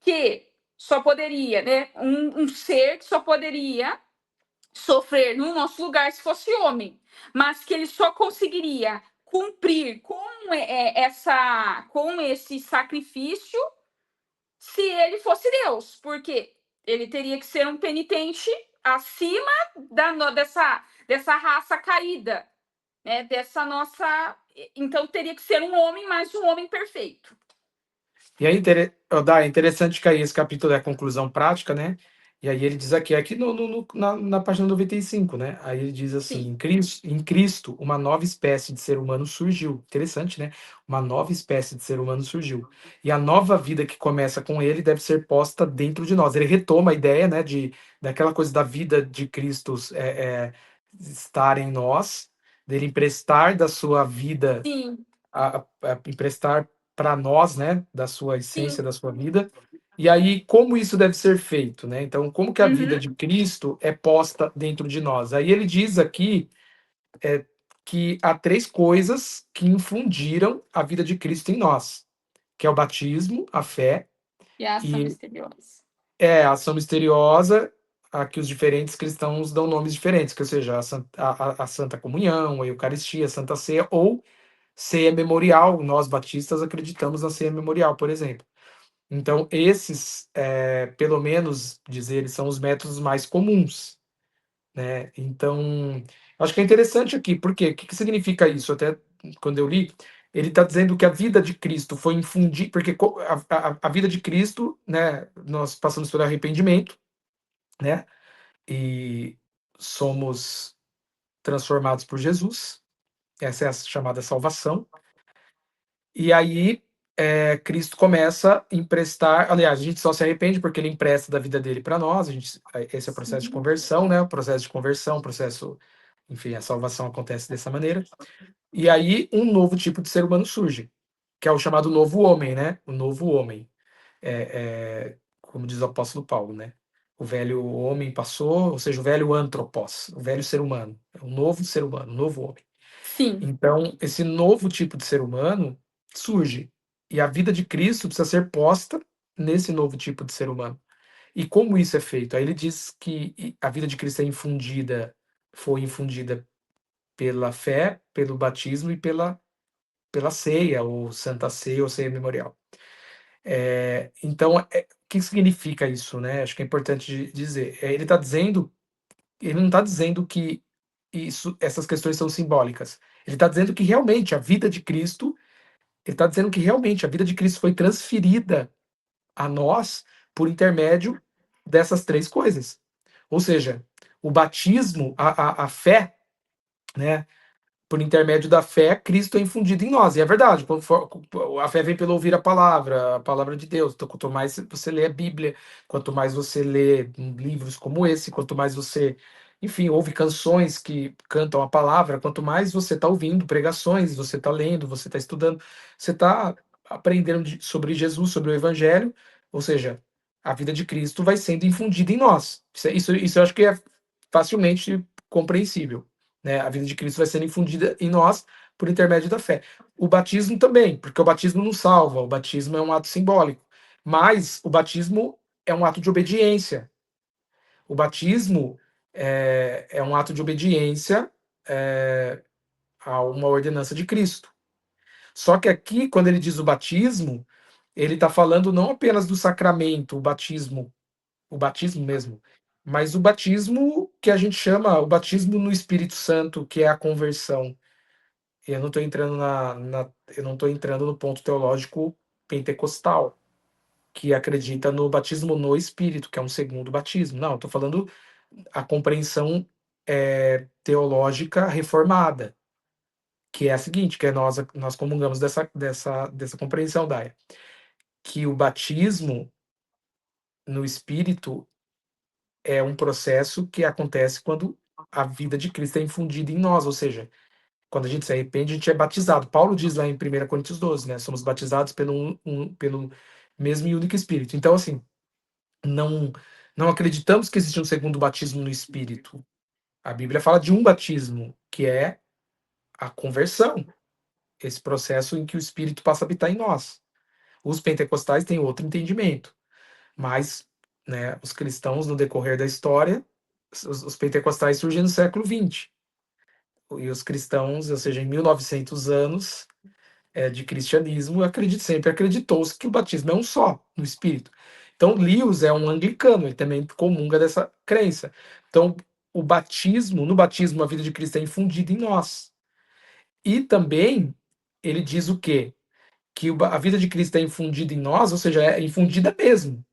que só poderia, né? Um ser que só poderia sofrer no nosso lugar se fosse homem, mas que ele só conseguiria cumprir com esse sacrifício se ele fosse Deus, porque ele teria que ser um penitente acima dessa raça caída, né? Dessa nossa. Então teria que ser um homem, mas um homem perfeito. Dá, é interessante que aí esse capítulo é a conclusão prática, né? E aí ele diz aqui na página 95, né? Aí ele diz assim: Sim, em Cristo, uma nova espécie de ser humano surgiu. Interessante, né? Uma nova espécie de ser humano surgiu. E a nova vida que começa com ele deve ser posta dentro de nós. Ele retoma a ideia, né, daquela coisa da vida de Cristo estar em nós, dele emprestar da sua vida sim, emprestar para nós, né, da sua essência, sim. da sua vida. E aí, como isso deve ser feito, né? Então, como que a vida Uhum. de Cristo é posta dentro de nós? Aí ele diz aqui que há três coisas que infundiram a vida de Cristo em nós, que é o batismo, a fé E a ação e misteriosa. a ação misteriosa, a que os diferentes cristãos dão nomes diferentes, que ou seja, a Santa Comunhão, a Eucaristia, a Santa Ceia ou ceia memorial. Nós batistas acreditamos na ceia memorial, por exemplo. Então, esses, pelo menos, diz ele, são os métodos mais comuns, né? Então, acho que é interessante aqui, porque o que, que significa isso? Até quando eu li, ele está dizendo que a vida de Cristo foi infundida, porque a vida de Cristo, né? Nós passamos pelo arrependimento, né? E somos transformados por Jesus. Essa é a chamada salvação. E aí, Cristo começa a emprestar. Aliás, a gente só se arrepende porque ele empresta da vida dele para nós. Esse é o processo de Sim. conversão, né? O processo de conversão, o processo. Enfim, a salvação acontece dessa maneira. E aí, um novo tipo de ser humano surge, que é o chamado novo homem, né? O novo homem. Como diz o apóstolo Paulo, né? O velho homem passou, ou seja, o velho antropos, o velho ser humano. É um novo ser humano, um novo homem. Sim. Então, esse novo tipo de ser humano surge. E a vida de Cristo precisa ser posta nesse novo tipo de ser humano. E como isso é feito? Aí ele diz que a vida de Cristo é infundida, foi infundida pela fé, pelo batismo e pela ceia, ou Santa Ceia, ou ceia memorial. Então, o que significa isso, né? Acho que é importante dizer. Ele está dizendo, ele não está dizendo que essas questões são simbólicas. Ele está dizendo que realmente a vida de Cristo, ele está dizendo que realmente a vida de Cristo foi transferida a nós por intermédio dessas três coisas. Ou seja, o batismo, a fé, né? Por intermédio da fé, Cristo é infundido em nós. E é verdade, a fé vem pelo ouvir a palavra de Deus. Então, quanto mais você lê a Bíblia, quanto mais você lê livros como esse, quanto mais você, enfim, ouve canções que cantam a palavra, quanto mais você está ouvindo pregações, você está lendo, você está estudando, você está aprendendo sobre Jesus, sobre o Evangelho, ou seja, a vida de Cristo vai sendo infundida em nós. Isso eu acho que é facilmente compreensível, né? A vida de Cristo vai sendo infundida em nós por intermédio da fé. O batismo também, porque o batismo não salva, o batismo é um ato simbólico, mas o batismo é um ato de obediência. O batismo é um ato de obediência a uma ordenança de Cristo. Só que aqui, quando ele diz o batismo, ele está falando não apenas do sacramento, o batismo mesmo, mas o batismo que a gente chama o batismo no Espírito Santo, que é a conversão. Eu não estou entrando eu não estou entrando no ponto teológico pentecostal, que acredita no batismo no Espírito, que é um segundo batismo. Não, estou falando a compreensão teológica reformada, que é a seguinte, que nós comungamos dessa compreensão, Daia, que o batismo no Espírito é um processo que acontece quando a vida de Cristo é infundida em nós, ou seja, quando a gente se arrepende, a gente é batizado. Paulo diz lá em 1 Coríntios 12, né? Somos batizados pelo mesmo e único Espírito. Então, assim, não, não acreditamos que existe um segundo batismo no Espírito. A Bíblia fala de um batismo, que é a conversão, esse processo em que o Espírito passa a habitar em nós. Os pentecostais têm outro entendimento, mas, né, os cristãos, no decorrer da história, os pentecostais surgem no século XX. E os cristãos, ou seja, em 1900 anos, de cristianismo, sempre acreditou-se que o batismo é um só, no Espírito. Então, Lewis é um anglicano, ele também comunga dessa crença. Então, no batismo, a vida de Cristo é infundida em nós. E também, ele diz o quê? Que a vida de Cristo é infundida em nós, ou seja, é infundida mesmo.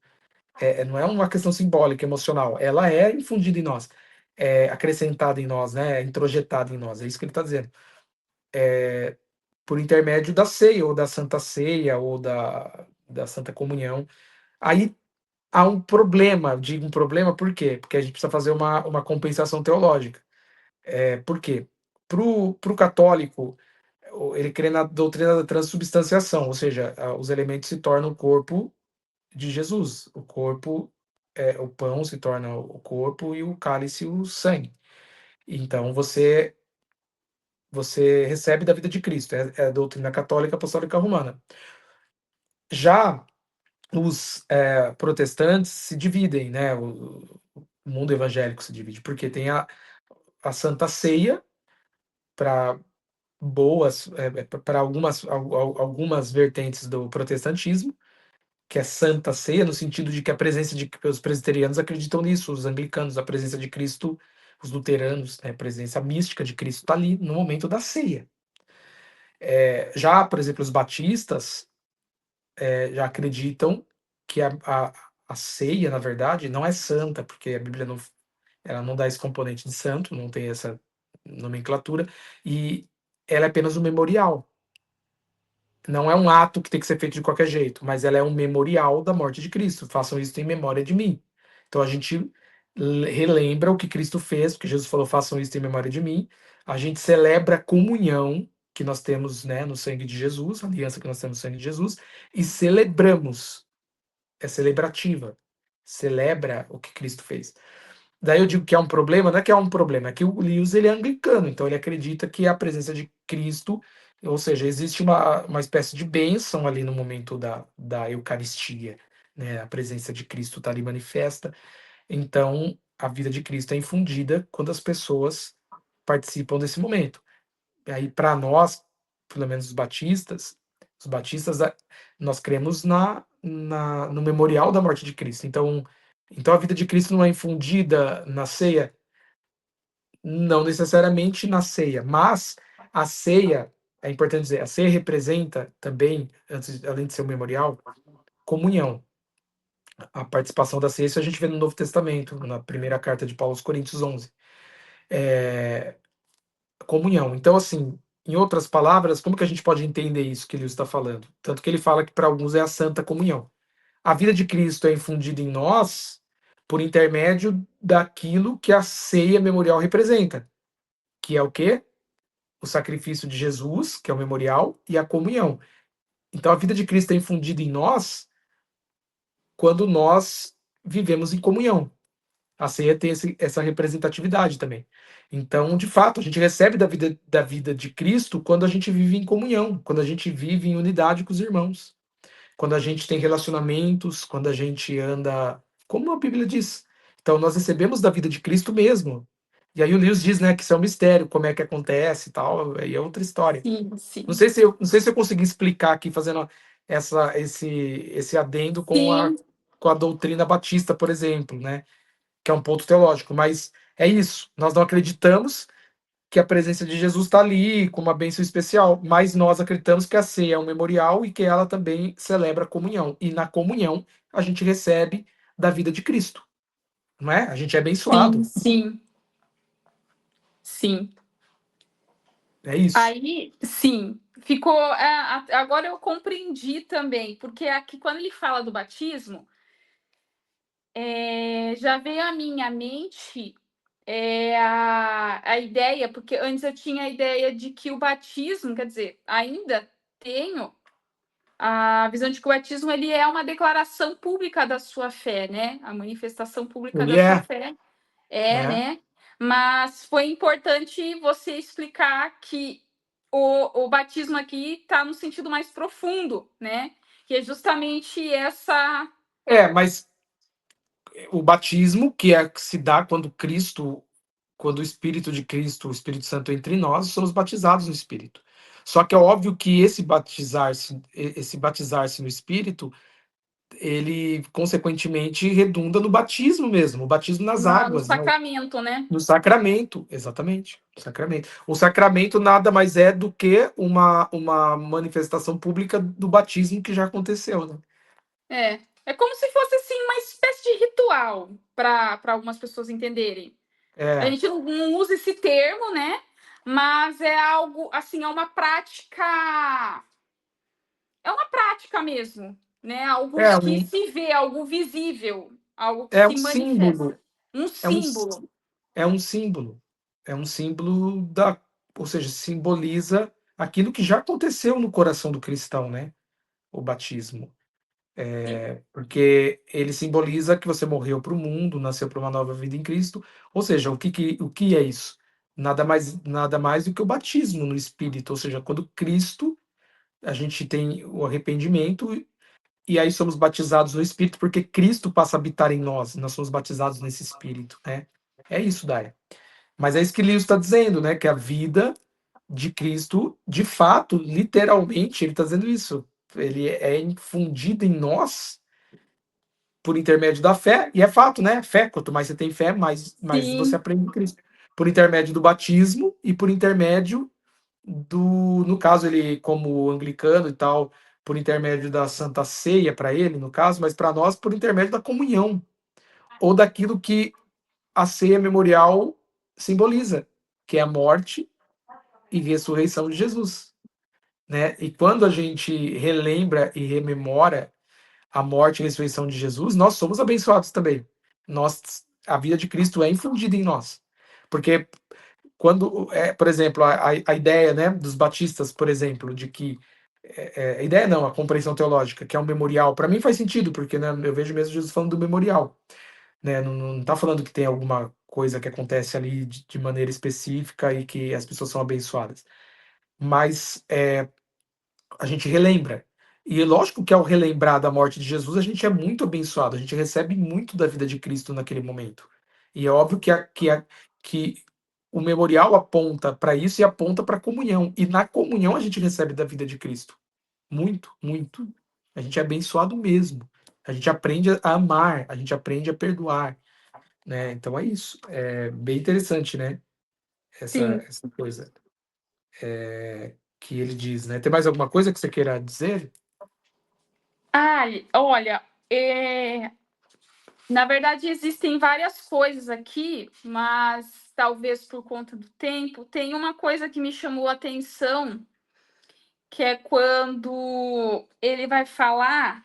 Não é uma questão simbólica, emocional. Ela é infundida em nós, é acrescentada em nós, né? Introjetada em nós. É isso que ele está dizendo. Por intermédio da ceia, ou da Santa Ceia, ou da Santa Comunhão. Aí há um problema, digo um problema por quê? Porque a gente precisa fazer uma compensação teológica. Por quê? Para o católico, ele crê na doutrina da transubstanciação, ou seja, os elementos se tornam o corpo de Jesus. O corpo, o pão se torna o corpo e o cálice o sangue. Então você recebe da vida de Cristo, é a doutrina católica apostólica romana. Já os protestantes se dividem, né? O mundo evangélico se divide, porque tem a Santa Ceia para para algumas vertentes do protestantismo, que é Santa Ceia, no sentido de que a presença de os presbiterianos acreditam nisso, os anglicanos, a presença de Cristo, os luteranos, né, a presença mística de Cristo está ali no momento da ceia. Já, por exemplo, os batistas já acreditam que a ceia, na verdade, não é santa, porque a Bíblia não, ela não dá esse componente de santo, não tem essa nomenclatura, e ela é apenas um memorial. Não é um ato que tem que ser feito de qualquer jeito, mas ela é um memorial da morte de Cristo. Façam isso em memória de mim. Então a gente relembra o que Cristo fez, porque Jesus falou: façam isso em memória de mim. A gente celebra a comunhão que nós temos, né, no sangue de Jesus, a aliança que nós temos no sangue de Jesus, e celebramos. É celebrativa. Celebra o que Cristo fez. Daí eu digo que é um problema, não é que é um problema, é que o Lewis ele é anglicano, então ele acredita que a presença de Cristo, ou seja, existe uma espécie de bênção ali no momento da Eucaristia, né? A presença de Cristo está ali manifesta, então a vida de Cristo é infundida quando as pessoas participam desse momento. E aí, para nós, pelo menos os batistas, nós cremos no memorial da morte de Cristo. Então a vida de Cristo não é infundida na ceia, não necessariamente na ceia, mas a ceia, é importante dizer, a ceia representa também, além de ser um memorial, comunhão. A participação da ceia, isso a gente vê no Novo Testamento, na primeira carta de Paulo aos Coríntios 11. É, comunhão. Então, assim, em outras palavras, como que a gente pode entender isso que ele está falando? Tanto que ele fala que para alguns é a santa comunhão. A vida de Cristo é infundida em nós por intermédio daquilo que a ceia memorial representa, que é o quê? O sacrifício de Jesus, que é o memorial, e a comunhão. Então, a vida de Cristo é infundida em nós quando nós vivemos em comunhão. A ceia tem essa representatividade também. Então, de fato, a gente recebe da vida de Cristo quando a gente vive em comunhão, quando a gente vive em unidade com os irmãos, quando a gente tem relacionamentos, quando a gente anda, como a Bíblia diz. Então, nós recebemos da vida de Cristo mesmo. E aí o Lewis diz, né, que isso é um mistério, como é que acontece e tal, aí é outra história. Sim, Não sim. sei se eu consegui explicar aqui, fazendo esse adendo Sim, com a doutrina batista, por exemplo, né? Que é um ponto teológico, mas é isso. Nós não acreditamos que a presença de Jesus está ali com uma bênção especial, mas nós acreditamos que a ceia é um memorial e que ela também celebra a comunhão. E na comunhão a gente recebe da vida de Cristo, não é? A gente é sim, abençoado. sim, sim. É isso. Aí, sim, ficou. Agora eu compreendi também, porque aqui, quando ele fala do batismo, já veio à minha mente a ideia, porque antes eu tinha a ideia de que o batismo, quer dizer, ainda tenho a visão de que o batismo ele é uma declaração pública da sua fé, né? A manifestação pública Ele da sua é, fé é. né? Mas foi importante você explicar que o batismo aqui está no sentido mais profundo, né? Que é justamente essa. Mas o batismo, que se dá quando o Espírito de Cristo, o Espírito Santo entra em nós, somos batizados no Espírito. Só que é óbvio que esse batizar-se no Espírito, ele consequentemente redunda no batismo mesmo, o batismo nas No águas, né? sacramento, né? No sacramento, exatamente. Sacramento. O sacramento nada mais é do que uma manifestação pública do batismo que já aconteceu, né? É como se fosse assim uma espécie de ritual para algumas pessoas entenderem. A É, gente não usa esse termo, né? Mas é algo assim, é uma prática mesmo, né? Algo é que um, se vê, algo visível, algo que é se um símbolo, manifesta. Um é um, símbolo. é um símbolo, é um símbolo ou seja, simboliza aquilo que já aconteceu no coração do cristão, né? O batismo. Sim. Porque ele simboliza que você morreu para o mundo, nasceu para uma nova vida em Cristo. Ou seja, o que é isso? Nada mais do que o batismo no Espírito. Ou seja, quando Cristo, a gente tem o arrependimento e aí somos batizados no Espírito, porque Cristo passa a habitar em nós. Nós somos batizados nesse Espírito, né? É isso, Dai. Mas é isso que Lewis está dizendo, né? Que a vida de Cristo, de fato, literalmente, ele está dizendo isso. ele é infundido em nós por intermédio da fé, e é fato, né? Fé, quanto mais você tem fé, mais você Sim, aprende em Cristo. Por intermédio do batismo e por intermédio no caso, ele, como anglicano e tal, por intermédio da Santa Ceia para ele, no caso, mas para nós, por intermédio da comunhão, ou daquilo que a ceia memorial simboliza, que é a morte e ressurreição de Jesus. Né? E quando a gente relembra e rememora a morte e ressurreição de Jesus, nós somos abençoados também. A vida de Cristo é infundida em nós. Porque quando, por exemplo, a ideia, né, dos batistas, por exemplo, de que a ideia não, a compreensão teológica, que é um memorial, para mim faz sentido, porque né, eu vejo mesmo Jesus falando do memorial, né, não está falando que tem alguma coisa que acontece ali de maneira específica e que as pessoas são abençoadas, mas a gente relembra. E lógico que ao relembrar da morte de Jesus, a gente é muito abençoado, a gente recebe muito da vida de Cristo naquele momento. E é óbvio que o memorial aponta para isso e aponta para a comunhão. E na comunhão a gente recebe da vida de Cristo. Muito, muito. A gente é abençoado mesmo. A gente aprende a amar, a gente aprende a perdoar. Né? Então é isso. É bem interessante, né? sim. Essa coisa que ele diz. Né? Tem mais alguma coisa que você queira dizer? Ai, olha, na verdade existem várias coisas aqui, mas talvez por conta do tempo, tem uma coisa que me chamou a atenção, que é quando ele vai falar.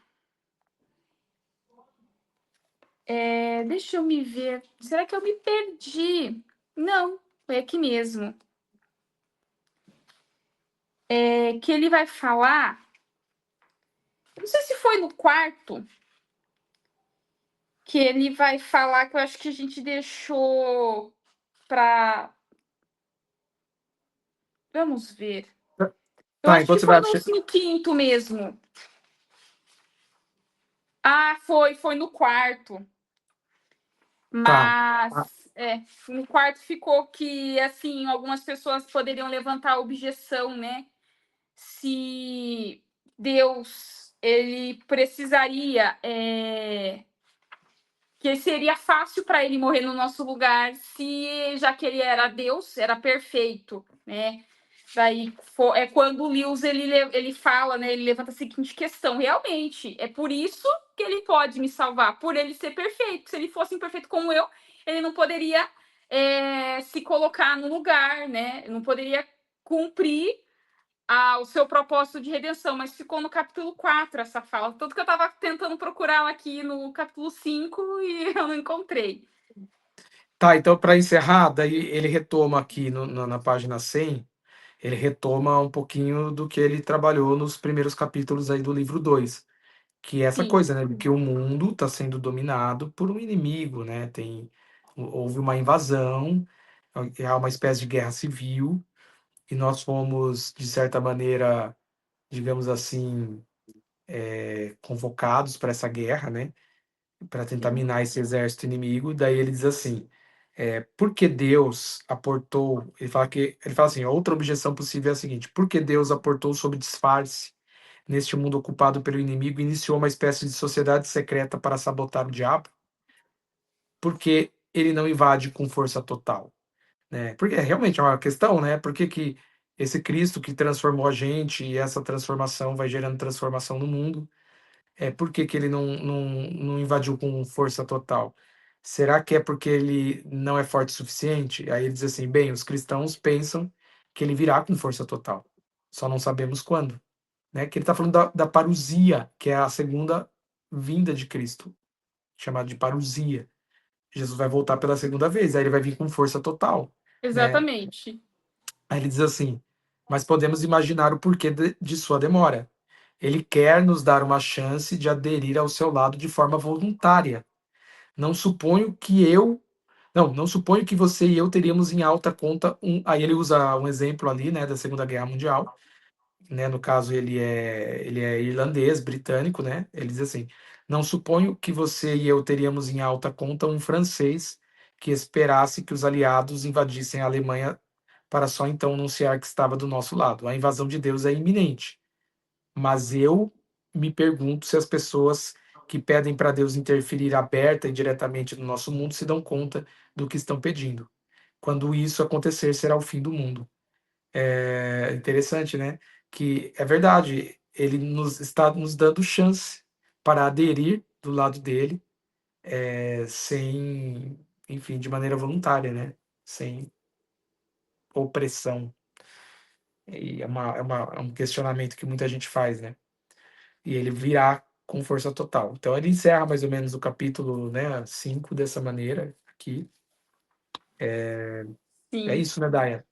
Deixa eu me ver. Será que eu me perdi? Não, foi aqui mesmo. Que ele vai falar. Não sei se foi no quarto que ele vai falar, que eu acho que a gente deixou para. Vamos ver. Eu Tá, acho que enquanto você foi vai. no quinto mesmo. Ah, foi no quarto. Tá. Mas Ah, no quarto ficou que assim algumas pessoas poderiam levantar a objeção, né? Se Deus ele precisaria que seria fácil para ele morrer no nosso lugar, se já que ele era Deus, era perfeito, né? Daí é quando o Lewis ele fala, né? Ele levanta a seguinte questão: realmente é por isso que ele pode me salvar, por ele ser perfeito. Se ele fosse imperfeito como eu, ele não poderia se colocar no lugar, né? Não poderia cumprir o seu propósito de redenção, mas ficou no capítulo 4 essa fala. Tanto que eu estava tentando procurar aqui no capítulo 5 e eu não encontrei. tá, então para encerrar, daí ele retoma aqui na página 100, ele retoma um pouquinho do que ele trabalhou nos primeiros capítulos aí do livro 2, que é essa Sim, coisa, né, de que o mundo está sendo dominado por um inimigo, né, houve uma invasão, há uma espécie de guerra civil, e nós fomos, de certa maneira, digamos assim, convocados para essa guerra, né, para tentar sim. minar esse exército inimigo. Daí ele diz assim, porque Deus aportou, ele fala assim, outra objeção possível é a seguinte: porque Deus aportou sob disfarce neste mundo ocupado pelo inimigo e iniciou uma espécie de sociedade secreta para sabotar o diabo? Porque ele não invade com força total, né? Porque realmente é uma questão, né? Por que que esse Cristo que transformou a gente e essa transformação vai gerando transformação no mundo, por que que ele não invadiu com força total? Será que é porque ele não é forte o suficiente? Aí ele diz assim: bem, os cristãos pensam que ele virá com força total, só não sabemos quando. Né? Que ele está falando da parousia, que é a segunda vinda de Cristo, chamada de parousia. Jesus vai voltar pela segunda vez, aí ele vai vir com força total. Né? Exatamente. Aí ele diz assim: mas podemos imaginar o porquê de sua demora. Ele quer nos dar uma chance de aderir ao seu lado de forma voluntária. Não suponho que eu. Não suponho que você e eu teríamos em alta conta um. Aí ele usa um exemplo ali, né, da Segunda Guerra Mundial. Né, no caso, ele é irlandês, britânico, né? Ele diz assim: não suponho que você e eu teríamos em alta conta um francês que esperasse que os aliados invadissem a Alemanha para só então anunciar que estava do nosso lado. A invasão de Deus é iminente. Mas eu me pergunto se as pessoas que pedem para Deus interferir aberta e diretamente no nosso mundo se dão conta do que estão pedindo. Quando isso acontecer, será o fim do mundo. É interessante, né? Que é verdade, ele nos está nos dando chance para aderir do lado dele, sem, enfim, de maneira voluntária, né? Sem opressão. E é um questionamento que muita gente faz, né? E ele virá com força total. Então ele encerra mais ou menos o capítulo, né, 5 dessa maneira aqui. É Sim. isso, né, Daia?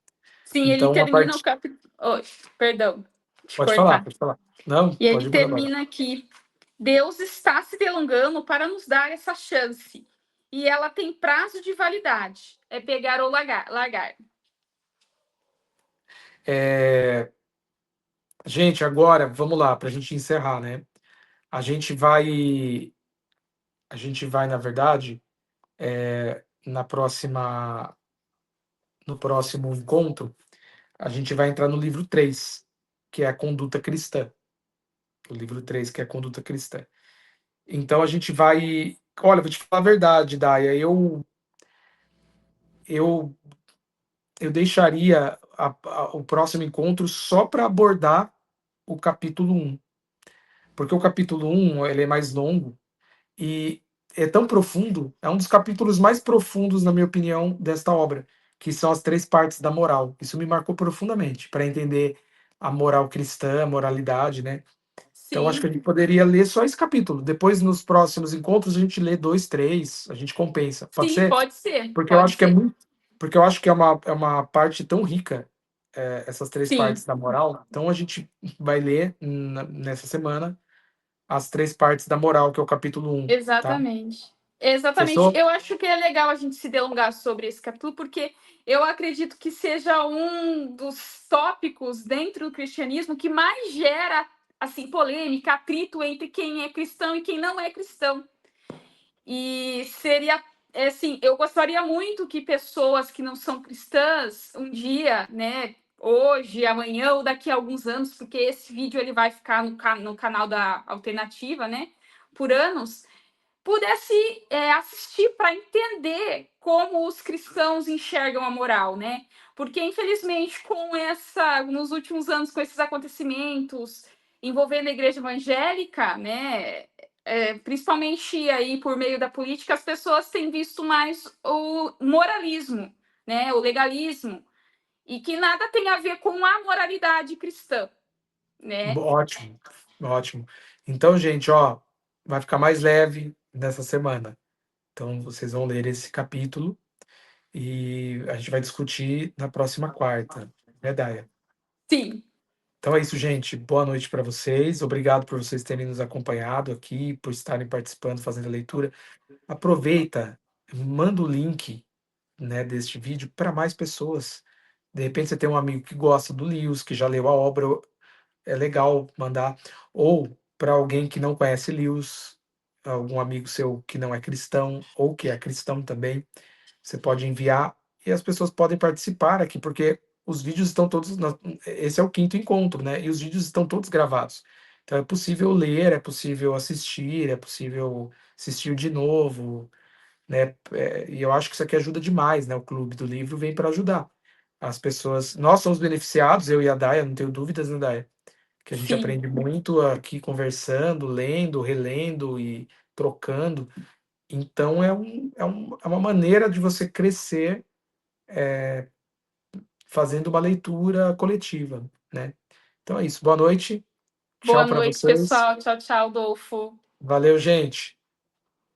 Sim, ele Então a termina o parte. capítulo. Oh, perdão, te Pode falar, cortar. pode falar. Não, E ele pode ir por agora. termina aqui. Deus está se delongando para nos dar essa chance. E ela tem prazo de validade. É pegar ou largar. É, gente, agora vamos lá, para a gente encerrar, né? A gente vai, a gente vai, na verdade, na próxima, no próximo encontro, a gente vai entrar no livro 3, que é a conduta cristã. O livro 3, que é a conduta cristã. Então a gente vai. Olha, vou te falar a verdade, Daia. Eu, eu deixaria o próximo encontro só para abordar o capítulo 1. Porque o capítulo 1 ele é mais longo e é tão profundo, é um dos capítulos mais profundos, na minha opinião, desta obra, que são as 3 partes da moral. Isso me marcou profundamente, para entender a moral cristã, a moralidade, né? Então, acho que a Sim, gente poderia ler só esse capítulo. Depois, nos próximos encontros, a gente lê 2, 3, a gente compensa. Pode sim, ser? pode ser. Porque eu Pode acho que é ser. muito, porque eu acho que é uma parte tão rica, essas 3 partes Sim, da moral. Então, a gente vai ler nessa semana as 3 partes da moral, que é o capítulo 1, tá? exatamente. Exatamente. Fechou? Eu acho que é legal a gente se delongar sobre esse capítulo, porque eu acredito que seja um dos tópicos dentro do cristianismo que mais gera assim polêmica, atrito entre quem é cristão e quem não é cristão. E seria assim, eu gostaria muito que pessoas que não são cristãs um dia, né, hoje, amanhã ou daqui a alguns anos, porque esse vídeo ele vai ficar no canal da Alternativa, né, por anos, pudesse assistir para entender como os cristãos enxergam a moral, né? Porque, infelizmente, nos últimos anos, com esses acontecimentos envolvendo a igreja evangélica, né? Principalmente aí por meio da política, as pessoas têm visto mais o moralismo, né? O legalismo, e que nada tem a ver com a moralidade cristã, né? Ótimo, ótimo. Então, gente, ó, vai ficar mais leve nessa semana. Então, vocês vão ler esse capítulo e a gente vai discutir na próxima quarta, né, Daia? Sim, Então é isso, gente. Boa noite para vocês. Obrigado por vocês terem nos acompanhado aqui, por estarem participando, fazendo a leitura. Aproveita, manda o link, né, deste vídeo para mais pessoas. De repente você tem um amigo que gosta do Lewis, que já leu a obra, é legal mandar. Ou para alguém que não conhece Lewis, algum amigo seu que não é cristão, ou que é cristão também, você pode enviar e as pessoas podem participar aqui, porque os vídeos estão todos. Esse é o quinto encontro, né? E os vídeos estão todos gravados. Então é possível ler, é possível assistir, é possível assistir de novo, né? E eu acho que isso aqui ajuda demais, né? O Clube do Livro vem para ajudar as pessoas. Nós somos beneficiados, eu e a Daia, não tenho dúvidas, né, Daia? Que a gente sim. aprende muito aqui conversando, lendo, relendo e trocando. Então é uma maneira de você crescer fazendo uma leitura coletiva, né? Então é isso. Boa noite. Boa Tchau para noite, vocês. pessoal. Tchau, tchau, Dolfo. Valeu, gente.